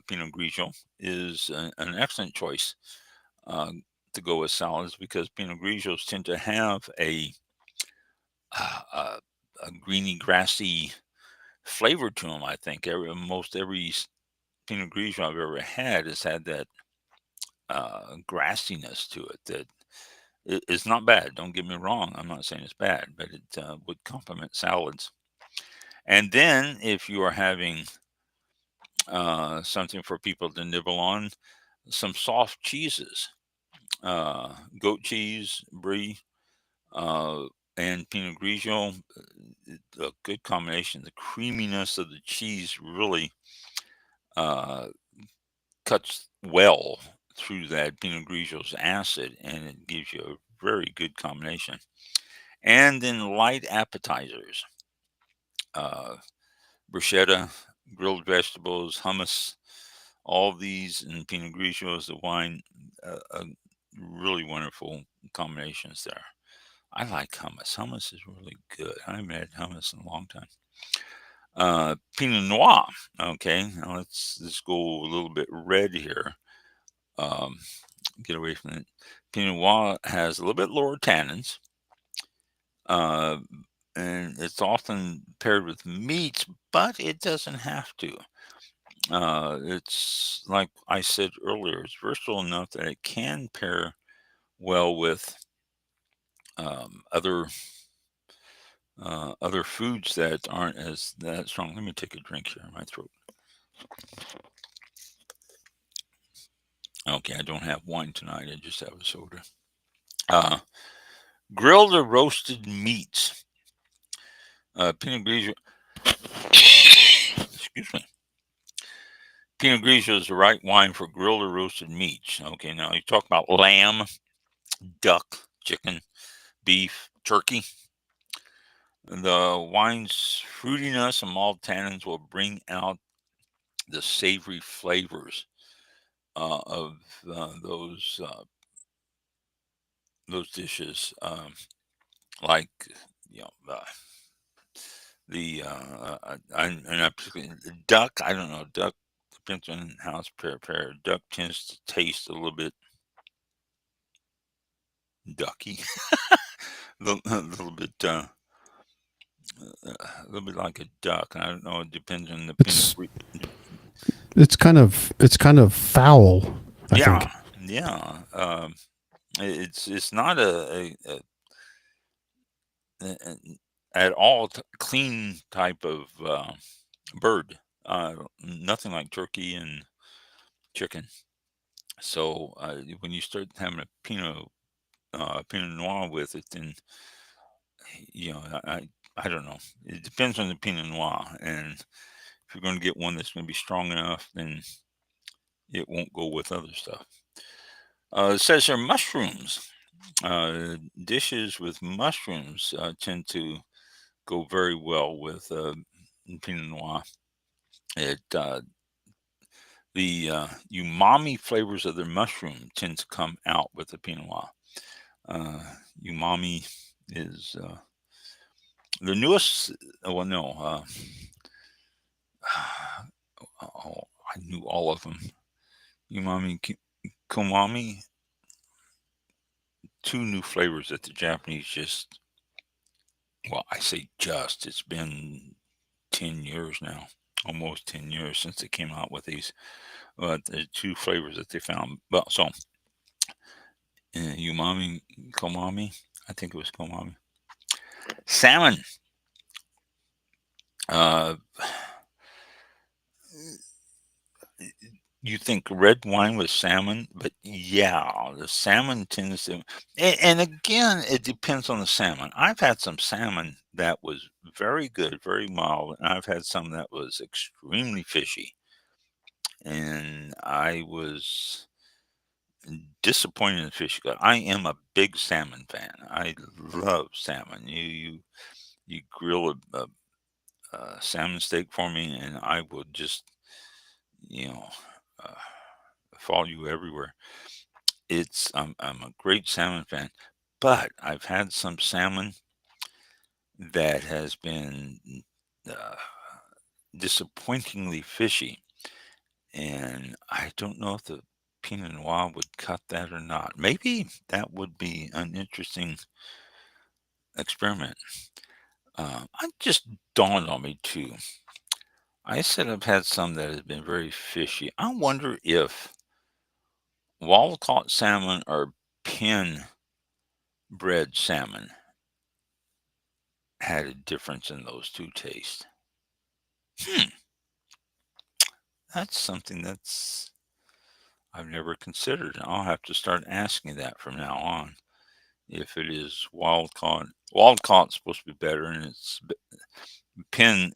Pinot Grigio is an excellent choice uh, to go with salads because Pinot Grigios tend to have uh, a greeny, grassy flavor to them. I think most every Pinot Grigio I've ever had has had that grassiness to it that it's not bad. Don't get me wrong. I'm not saying it's bad, but it would complement salads. And then if you are having something for people to nibble on, some soft cheeses, goat cheese, brie, uh, and Pinot Grigio, a good combination. The creaminess of the cheese really uh, cuts well through that Pinot Grigio's acid, and it gives you a very good combination. And then light appetizers, uh, bruschetta, grilled vegetables, hummus, all these in Pinot Grigio is the wine, really wonderful combinations there. I like hummus. Hummus is really good. I haven't had hummus in a long time. Pinot Noir. Okay, now let's go a little bit red here. Um, get away from it. Pinot Noir has a little bit lower tannins, uh, and it's often paired with meats, but it doesn't have to. It's like I said earlier, it's versatile enough that it can pair well with other other foods that aren't as that strong. Let me take a drink here in my throat. Okay, I don't have wine tonight. I just have a soda. Uh, Grilled or roasted meats. Pinot Grigio. Excuse me. Pinot Grigio is the right wine for grilled or roasted meats. Okay, now you talk about lamb, duck, chicken, beef, turkey. The wine's fruitiness and malt tannins will bring out the savory flavors of those dishes, like you know and I particularly duck. I don't know, duck depends on how it's prepared. Duck tends to taste a little bit ducky, a little bit a little bit like a duck. I don't know. It depends on the pinot. It's it's kind of foul, I Yeah, think. yeah. It's not a at all clean type of bird. Nothing like turkey and chicken. So when you start having a Pinot Noir with it, then you know I don't know. It depends on the Pinot Noir, and if you're going to get one that's going to be strong enough, then it won't go with other stuff. It says here mushrooms. Dishes with mushrooms tend to go very well with Pinot Noir. It The umami flavors of their mushroom tend to come out with the Pinot Noir. Umami is the newest. Well, no, oh, I knew all of them. Umami, komami, two new flavors that the Japanese just. Well, I say just. It's been 10 years now, almost 10 years since they came out with these. But the two flavors that they found. Well, so umami, komami. I think it was komami. Salmon. Uh, you think red wine with salmon, but yeah, the salmon tends to. And again, it depends on the salmon. I've had some salmon that was very good, very mild, and I've had some that was extremely fishy. And I was disappointed in the fish. I am a big salmon fan. I love salmon. You grill a salmon steak for me, and I will just you know uh, follow you everywhere. I'm a great salmon fan, but I've had some salmon that has been uh, disappointingly fishy, and I don't know if the Pinot Noir would cut that or not. Maybe that would be an interesting experiment. It just dawned on me too. I said I've had some that has been very fishy. I wonder if wild caught salmon or pen bred salmon had a difference in those two tastes. Hmm, that's something I've never considered. I'll have to start asking that from now on. If it is wild caught's supposed to be better, and it's pen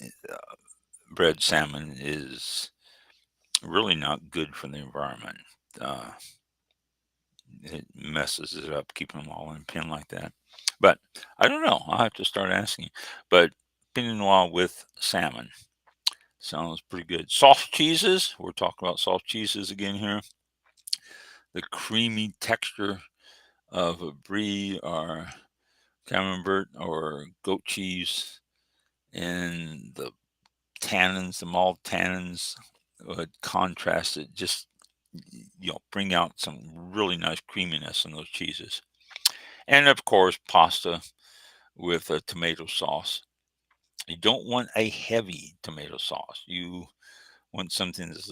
bred salmon is really not good for the environment. Uh, it messes it up keeping them all in a pen like that. But I don't know. I'll have to start asking. But Pinot Noir with salmon sounds pretty good. Soft cheeses. We're talking about soft cheeses again here. The creamy texture of a brie or camembert or goat cheese, and the tannins, the malt tannins would contrast it. Just bring out some really nice creaminess in those cheeses. And of course, pasta with a tomato sauce. You don't want a heavy tomato sauce. You want something that's,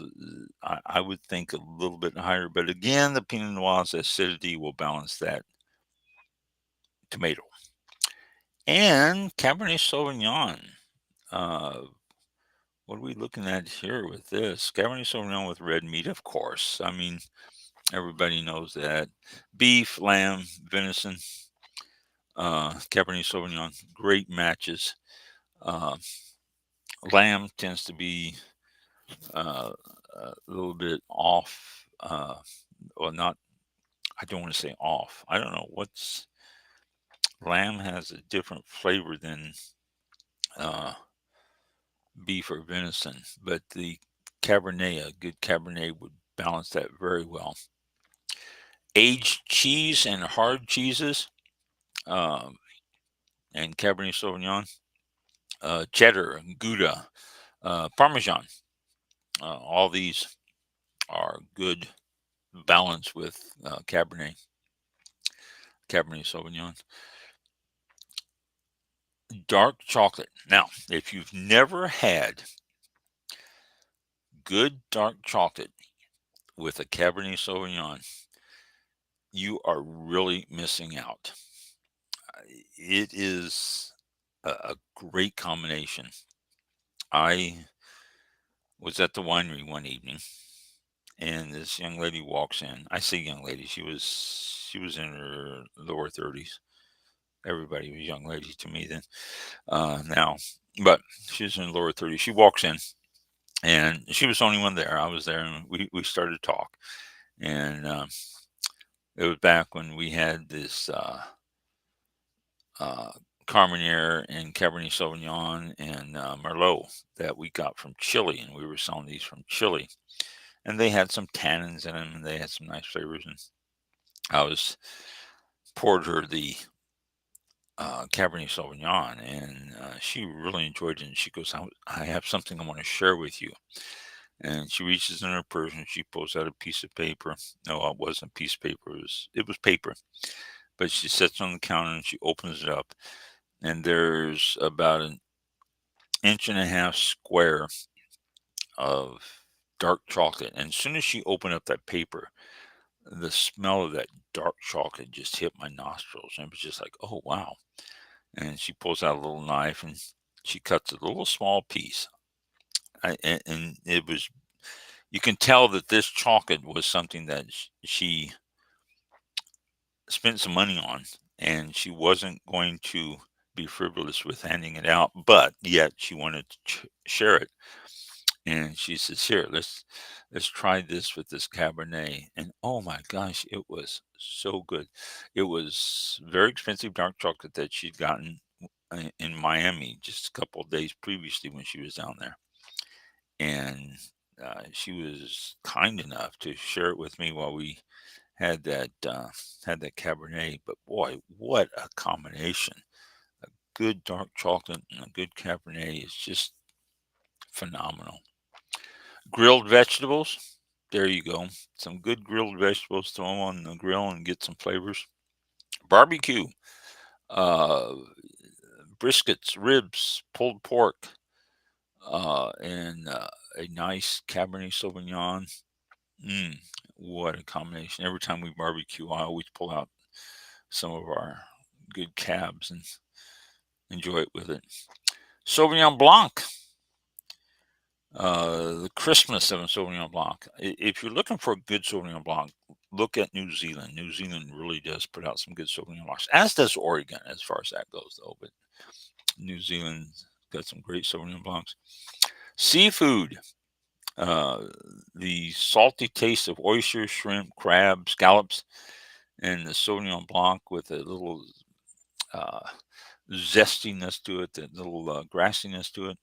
I would think, a little bit higher. But again, the Pinot Noir's acidity will balance that tomato. And Cabernet Sauvignon. What are we looking at here with this? Cabernet Sauvignon with red meat, of course. I mean, everybody knows that. Beef, lamb, venison, Cabernet Sauvignon, great matches. Uh, Lamb tends to be a little bit off. Well, not, I don't want to say off. I don't know what's, lamb has a different flavor than uh, beef or venison, but the Cabernet, a good Cabernet would balance that very well. Aged cheese and hard cheeses, um, and Cabernet Sauvignon, cheddar, Gouda, Parmesan. All these are good balance with Cabernet Sauvignon. Dark chocolate. Now, if you've never had good dark chocolate with a Cabernet Sauvignon, you are really missing out. It is a great combination. I was at the winery one evening, and this young lady walks in. I say young lady. She was in her lower 30s. Everybody was young ladies to me then. Now, but she was in her lower 30s. She walks in, and she was the only one there. I was there, and we started to talk. And it was back when we had this Carmenere and Cabernet Sauvignon and Merlot that we got from Chile, and we were selling these from Chile. And they had some tannins in them, and they had some nice flavors. And I was poured her the Cabernet Sauvignon, and she really enjoyed it. And she goes, I have something I want to share with you. And she reaches in her purse and she pulls out a piece of paper. No, it wasn't a piece of paper. It was paper. But she sits on the counter and she opens it up. And there's about an inch and a half square of dark chocolate. And as soon as she opened up that paper, the smell of that dark chocolate just hit my nostrils. And it was just like, oh, wow. And she pulls out a little knife and she cuts a little small piece. And it was, you can tell that this chocolate was something that she spent some money on, and she wasn't going to be frivolous with handing it out, but yet she wanted to share it. And she says, "Here, let's try this with this Cabernet." And oh my gosh, it was so good. It was very expensive dark chocolate that she'd gotten in Miami just a couple of days previously when she was down there, and she was kind enough to share it with me while we had that Cabernet. But boy, what a combination! A good dark chocolate and a good Cabernet is just phenomenal. Grilled vegetables. There you go. Some good grilled vegetables. Throw them on the grill and get some flavors. Barbecue. Uh, Briskets, ribs, pulled pork, and a nice Cabernet Sauvignon. Mm, what a combination. Every time we barbecue, I always pull out some of our good cabs and enjoy it with it. Sauvignon Blanc, the Christmas of a Sauvignon Blanc. If you're looking for a good Sauvignon Blanc, look at New Zealand. New Zealand really does put out some good Sauvignon Blancs, as does Oregon, as far as that goes, though. But New Zealand got some great Sauvignon Blancs. Seafood, uh, the salty taste of oysters, shrimp, crab, scallops, and the Sauvignon Blanc with a little uh, zestiness to it, that little grassiness to it.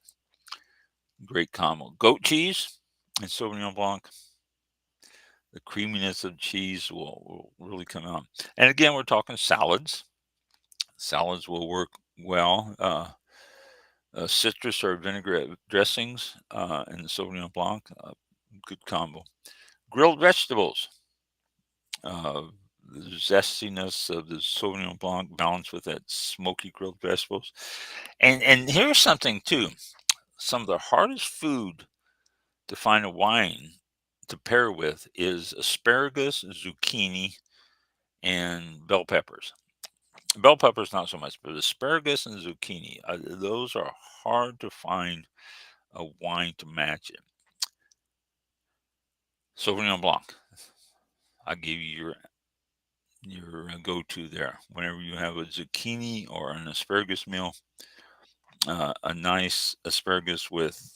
Great combo. Goat cheese and Sauvignon Blanc. The creaminess of cheese will really come out. And again, we're talking salads. Salads will work well. Citrus or vinaigrette dressings and the Sauvignon Blanc. Good combo. Grilled vegetables. Uh, the zestiness of the Sauvignon Blanc balanced with that smoky grilled vegetables. And here's something too. Some of the hardest food to find a wine to pair with is asparagus, zucchini, and bell peppers. Bell peppers, not so much, but asparagus and zucchini, those are hard to find a wine to match it. Sauvignon Blanc, I give you your go-to there. Whenever you have a zucchini or an asparagus meal, a nice asparagus with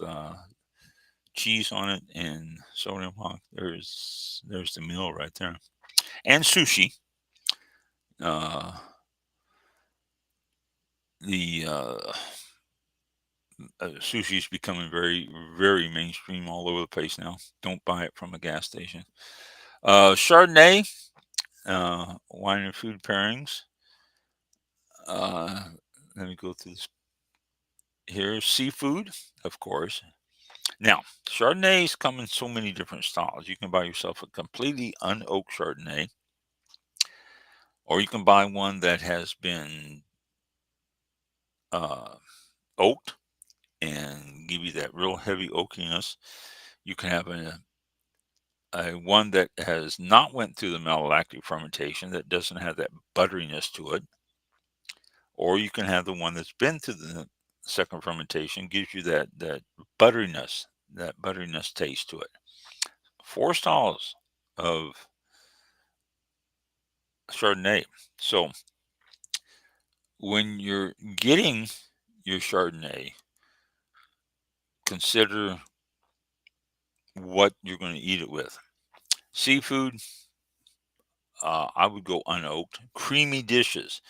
cheese on it and Sauvignon Blanc, there's the meal right there. And sushi. The sushi is becoming very, very mainstream all over the place now. Don't buy it from a gas station. Chardonnay, wine and food pairings. Let me go through this here. Seafood, of course. Now, Chardonnays come in so many different styles. You can buy yourself a completely unoaked Chardonnay, or you can buy one that has been oaked and give you that real heavy oakiness. You can have a one that has not went through the malolactic fermentation, that doesn't have that butteriness to it, or you can have the one that's been through the second fermentation, gives you that butteriness, that butteriness taste to it. 4 styles of Chardonnay. So when you're getting your Chardonnay, consider what you're going to eat it with. Seafood, I would go unoaked. Creamy dishes,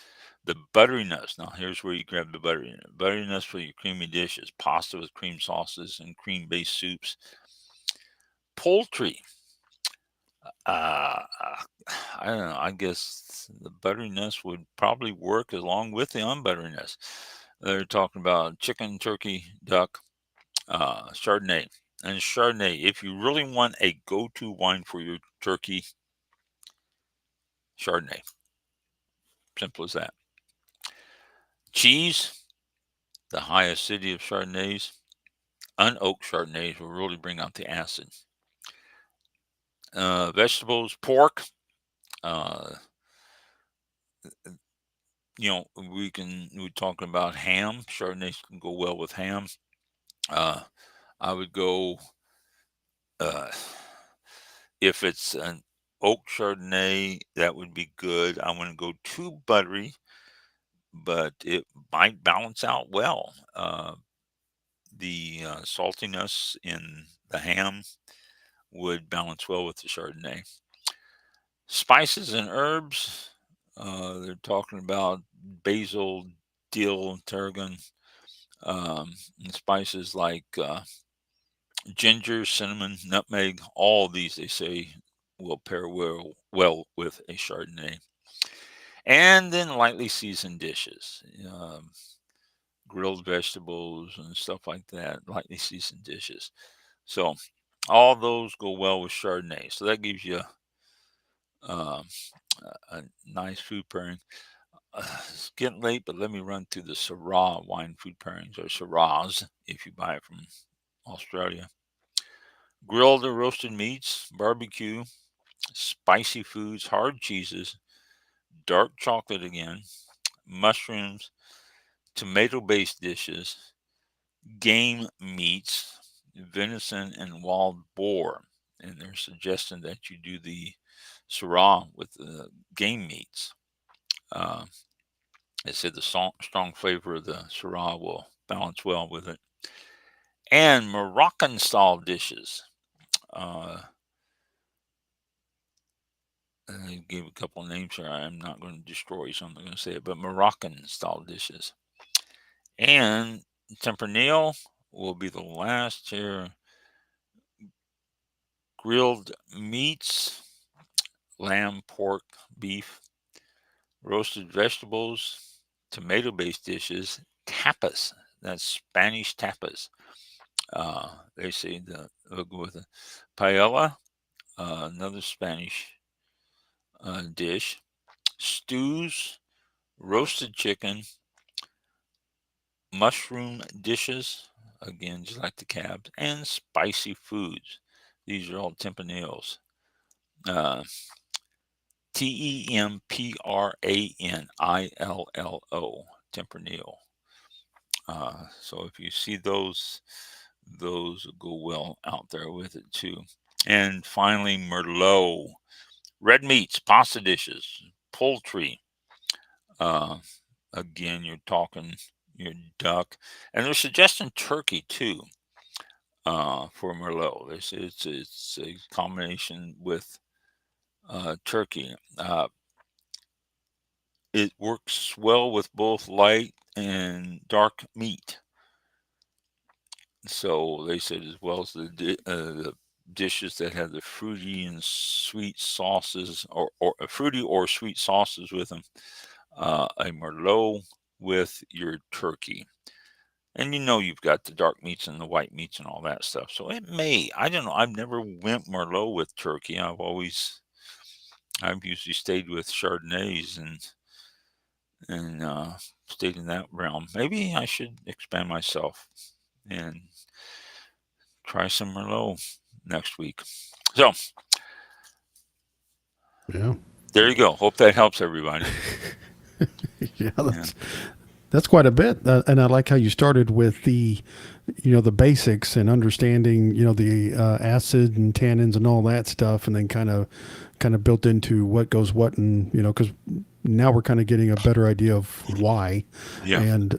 the butteriness. Now, here's where you grab the butteriness for your creamy dishes: pasta with cream sauces and cream-based soups. Poultry, I don't know. I guess the butteriness would probably work along with the unbutteriness. They're talking about chicken, turkey, duck, Chardonnay. And Chardonnay, if you really want a go-to wine for your turkey, Chardonnay. Simple as that. Cheese, the high acidity of Chardonnays. Unoaked Chardonnays will really bring out the acid. Vegetables, pork. Uh, we're talking about ham. Chardonnays can go well with ham. I would go, uh, if it's an oak Chardonnay, that would be good. I wouldn't go too buttery, but it might balance out well. The saltiness in the ham would balance well with the Chardonnay. Spices and herbs, they're talking about basil, dill, tarragon, and spices like ginger, cinnamon, nutmeg. All these, they say, will pair well with a Chardonnay. And then lightly seasoned dishes, grilled vegetables and stuff like that, lightly seasoned dishes. So all those go well with Chardonnay. So that gives you um, a nice food pairing. It's getting late, but let me run through the Syrah wine food pairings, or Syrahs, if you buy it from Australia. Grilled or roasted meats, barbecue, spicy foods, hard cheeses, dark chocolate again, mushrooms, tomato-based dishes, game meats, venison, and wild boar. And they're suggesting that you do the Syrah with the game meats. They said the strong flavor of the Syrah will balance well with it. And Moroccan style dishes. I gave a couple of names here. I'm not going to destroy, so I'm not going to say it, but Moroccan style dishes. And Tempranillo will be the last here. Grilled meats, lamb, pork, beef, roasted vegetables, tomato-based dishes, tapas. That's Spanish tapas. They say they'll go with a paella, another Spanish dish, stews, roasted chicken, mushroom dishes, again, just like the cabs, and spicy foods. These are all Tempranillos. Uh, Tempranillo. Tempranillo. So if you see those go well out there with it too. And finally, Merlot. Red meats, pasta dishes, poultry. Again, you're talking your duck, and they're suggesting turkey too. For Merlot, it's a combination with turkey. It works well with both light and dark meat. So they said, as well as the dishes that have the fruity and sweet sauces, or fruity or sweet sauces with them, a Merlot with your turkey. And you've got the dark meats and the white meats and all that stuff. So I don't know. I've never went Merlot with turkey. I've usually stayed with Chardonnays and stayed in that realm. Maybe I should expand myself and try some Merlot next week. So, yeah, there you go. Hope that helps everybody. Yeah, that's quite a bit. And I like how you started with the basics and understanding, the acid and tannins and all that stuff, and then kind of built into what goes what, and because now we're kind of getting a better idea of why. Yeah. And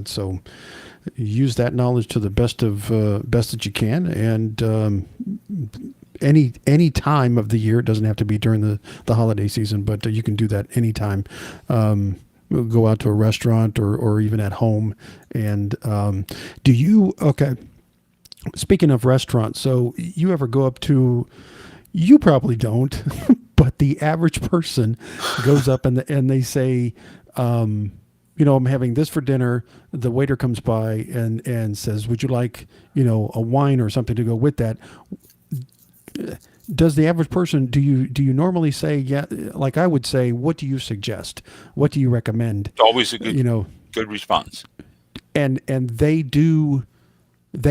so use that knowledge to the best that you can, and any time of the year. It doesn't have to be during the holiday season, but you can do that anytime. We'll go out to a restaurant or even at home. And okay, speaking of restaurants, so you ever go up to, you probably don't, but the average person goes up and they say, I'm having this for dinner. The waiter comes by and says, would you like, a wine or something to go with that? Does the average person, do you normally say, yeah, like I would say, what do you suggest? What do you recommend? It's always a good response. And they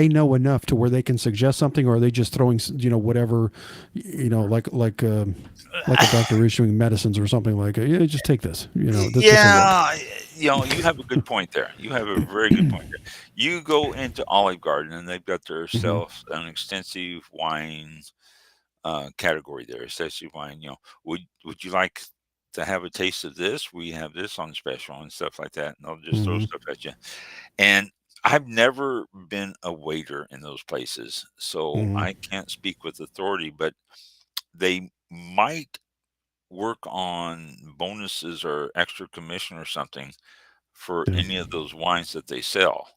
know enough to where they can suggest something, or are they just throwing, whatever, like a doctor issuing medicines or something like, yeah, just take this, this Yeah, you have a good point there. You have a very good point there. You go into Olive Garden and they've got their self an extensive wine category there. Extensive wine. Would you like to have a taste of this? We have this on special and stuff like that. And they'll just throw stuff at you. And I've never been a waiter in those places, so I can't speak with authority, but they might work on bonuses or extra commission or something for any of those wines that they sell.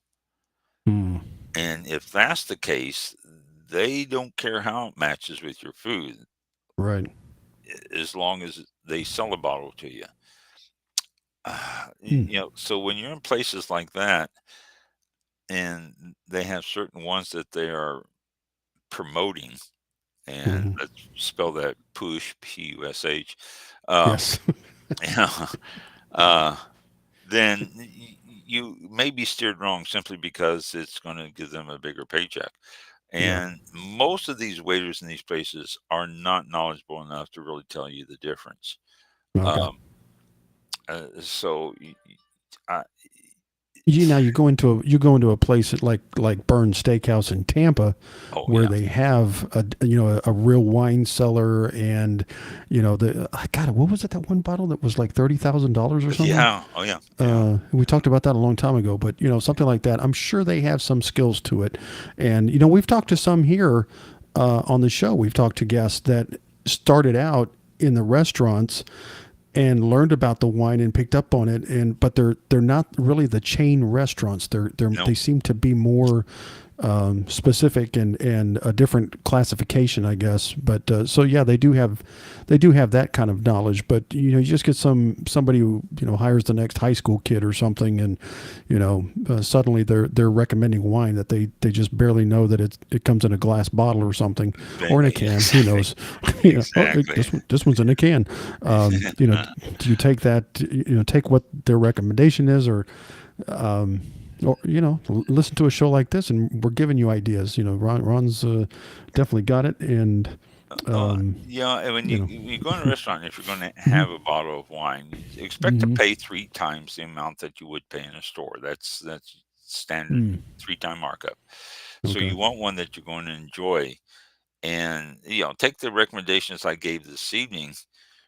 And if that's the case, they don't care how it matches with your food, right? As long as they sell a bottle to you. So when you're in places like that, and they have certain ones that they are promoting, and let's spell that push, P-U-S-H. Yes. Then you may be steered wrong simply because it's going to give them a bigger paycheck. And most of these waiters in these places are not knowledgeable enough to really tell you the difference. Okay. So you go into a place like Burns Steakhouse in Tampa, where they have a real wine cellar, and what was it, that one bottle that was like $30,000 or something? Yeah. Oh yeah. We talked about that a long time ago, but something like that. I'm sure they have some skills to it, and we've talked to some here on the show. We've talked to guests that started out in the restaurants and learned about the wine and picked up on it, but they're not really the chain restaurants. They seem to be more specific and a different classification, I guess. But so yeah, they do have that kind of knowledge. But you just get somebody who hires the next high school kid or something, and suddenly they're recommending wine that they just barely know that it comes in a glass bottle or something, or in a can. Who knows? Exactly. This one's in a can. Do you take that? Take what their recommendation is, or listen to a show like this, and we're giving you ideas. Ron's definitely got it, and Yeah, and when you go in a restaurant, if you're going to Mhm. have a bottle of wine, you expect to pay 3 times the amount that you would pay in a store. That's standard Mm. 3-time markup. So Okay. you want one that you're going to enjoy, and take the recommendations I gave this evening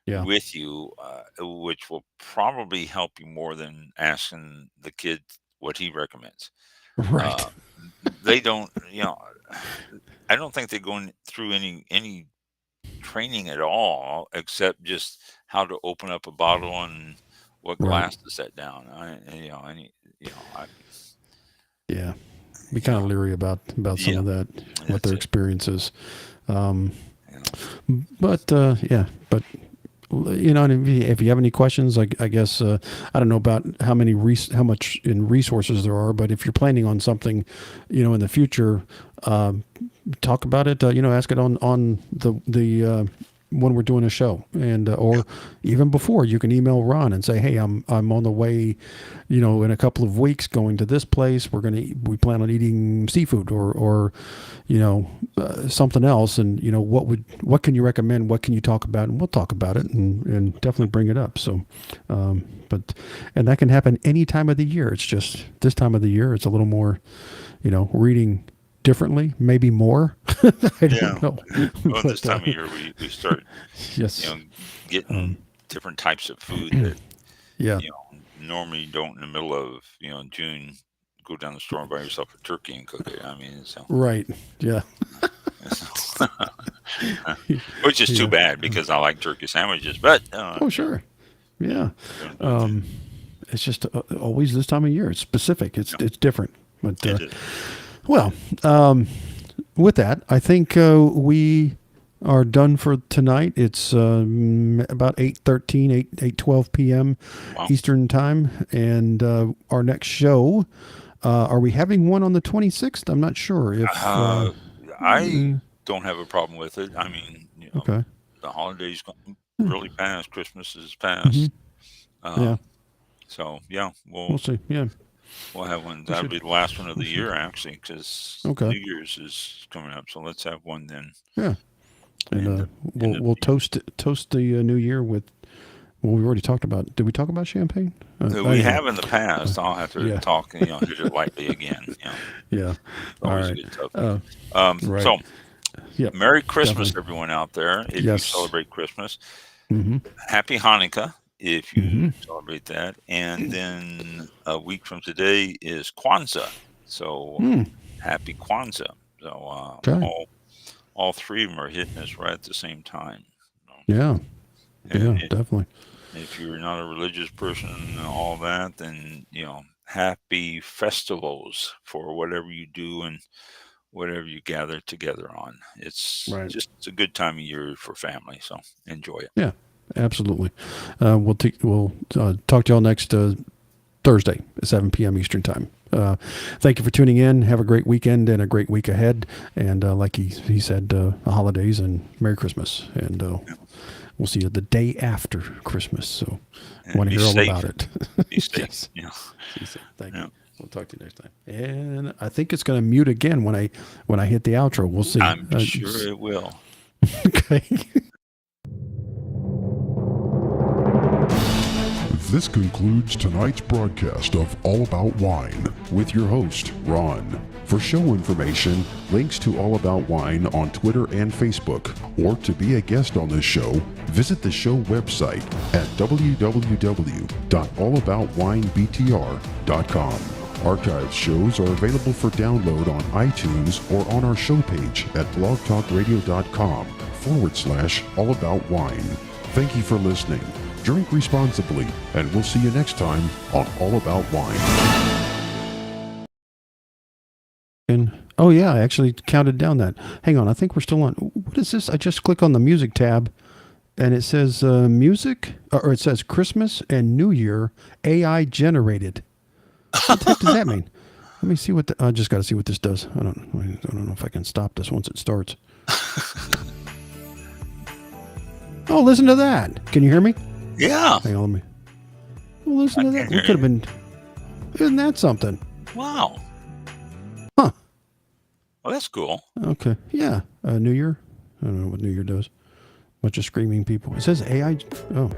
Yeah. with you, which will probably help you more than asking the kid what he recommends. Right. Uh, they don't, I don't think they're going through any training at all, except just how to open up a bottle and what Right. glass to set down. I, Yeah. Be you kind of know, leery about some yeah, of that, what that's their it. experience is. Um, You know, but yeah, but and if you have any questions, I guess I don't know about how much in resources there are, but if you're planning on something, in the future, talk about it. Ask it on the when we're doing a show, and yeah, or even before, you can email Ron and say, hey, I'm on the way, in a couple of weeks going to this place. We plan on eating seafood or something else, and what can you recommend? What can you talk about? And we'll talk about it and definitely bring it up. So, and that can happen any time of the year. It's just this time of the year, it's a little more, reading differently, maybe more. I yeah. don't know. Well, this time of year we start, Yes. getting different types of food that Yeah. normally you don't in the middle of June. Go down the store and buy yourself a turkey and cook it. I mean, so. Right. Yeah. Which is too Yeah. bad because I like turkey sandwiches, but Oh, sure. Yeah. don't do it too. It's just always this time of year. It's specific. It's different. But It is. well, with that, I think we are done for tonight. It's about 8:13, 8:12 p.m. Wow. Eastern time, and our next show. Are we having one on the 26th? I'm not sure if. I don't have a problem with it. I mean, Okay. the holidays gone Hmm. really fast. Christmas is Mm-hmm. past. Yeah, So yeah, we'll see. Yeah, we'll have one. we That'll should. be the last one of We the should. year actually, because Okay. New Year's is coming up. So let's have one then. Yeah, and And end we'll toast the new year with. Well, we already talked about. Did we talk about champagne? we Anyway. have in the past. I'll have to Yeah. talk. Hit it lightly again. Yeah. All Always a right. good topic. Right. So Yep. Merry Christmas, Definitely. everyone out there. If you Yes. celebrate Christmas, Mm-hmm. Happy Hanukkah if you Mm-hmm. celebrate that. And then a week from today is Kwanzaa. So Mm. happy Kwanzaa. So Okay. all three of them are hitting us right at the same time. So, Yeah. and Yeah. Definitely. if you're not a religious person and all that, then happy festivals for whatever you do and whatever you gather together on. It's Right. just a good time of year for family. So enjoy it. Yeah. Absolutely. We'll talk to y'all next Thursday at 7 p.m. Eastern time. Thank you for tuning in. Have a great weekend and a great week ahead. And like he said, holidays and Merry Christmas. And we'll see you the day after Christmas. So And want to be hear all safe. about it. Be safe. Yes. Yeah. Be safe. Thank Yeah. you. We'll talk to you next time. And I think it's going to mute again when I hit the outro. We'll see. I'm sure it will. Okay. This concludes tonight's broadcast of All About Wine with your host, Ron. For show information, links to All About Wine on Twitter and Facebook, or to be a guest on this show, visit the show website at www.allaboutwinebtr.com. Archived shows are available for download on iTunes or on our show page at blogtalkradio.com/allaboutwine. Thank you for listening. Drink responsibly, and we'll see you next time on All About Wine. And oh yeah, I actually counted down that. Hang on, I think we're still on. What is this? I just click on the music tab, and it says music, or it says Christmas and New Year AI generated. What the heck does that mean? Let me see what I just got to see what this does. I don't know if I can stop this once it starts. Oh, listen to that! Can you hear me? Yeah. Hang on, let me. Well, listen to that. We hear could have been. Isn't that something? Wow. Huh. Well, that's cool. Okay. Yeah. New Year. I don't know what New Year does. Bunch of screaming people. It says AI. Oh.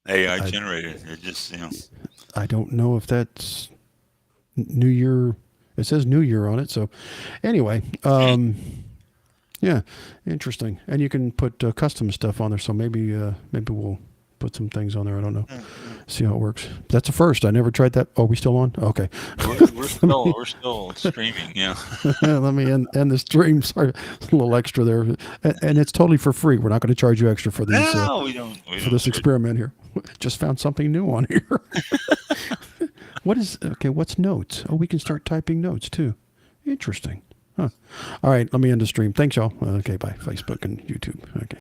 AI generated. It just, I don't know if that's New Year. It says New Year on it. So anyway, yeah, interesting. And you can put custom stuff on there. So maybe we'll put some things on there. I don't know. See how it works. That's a first. I never tried that. Oh, we still on? Okay. We're still streaming. Yeah. Let me end the stream. Sorry, a little extra there, and it's totally for free. We're not going to charge you extra for these. No, we don't. For this experiment here. Just found something new on here. What's notes? Oh, we can start typing notes too. Interesting. Huh. All right, let me end the stream. Thanks, y'all. Okay, bye. Facebook and YouTube. Okay.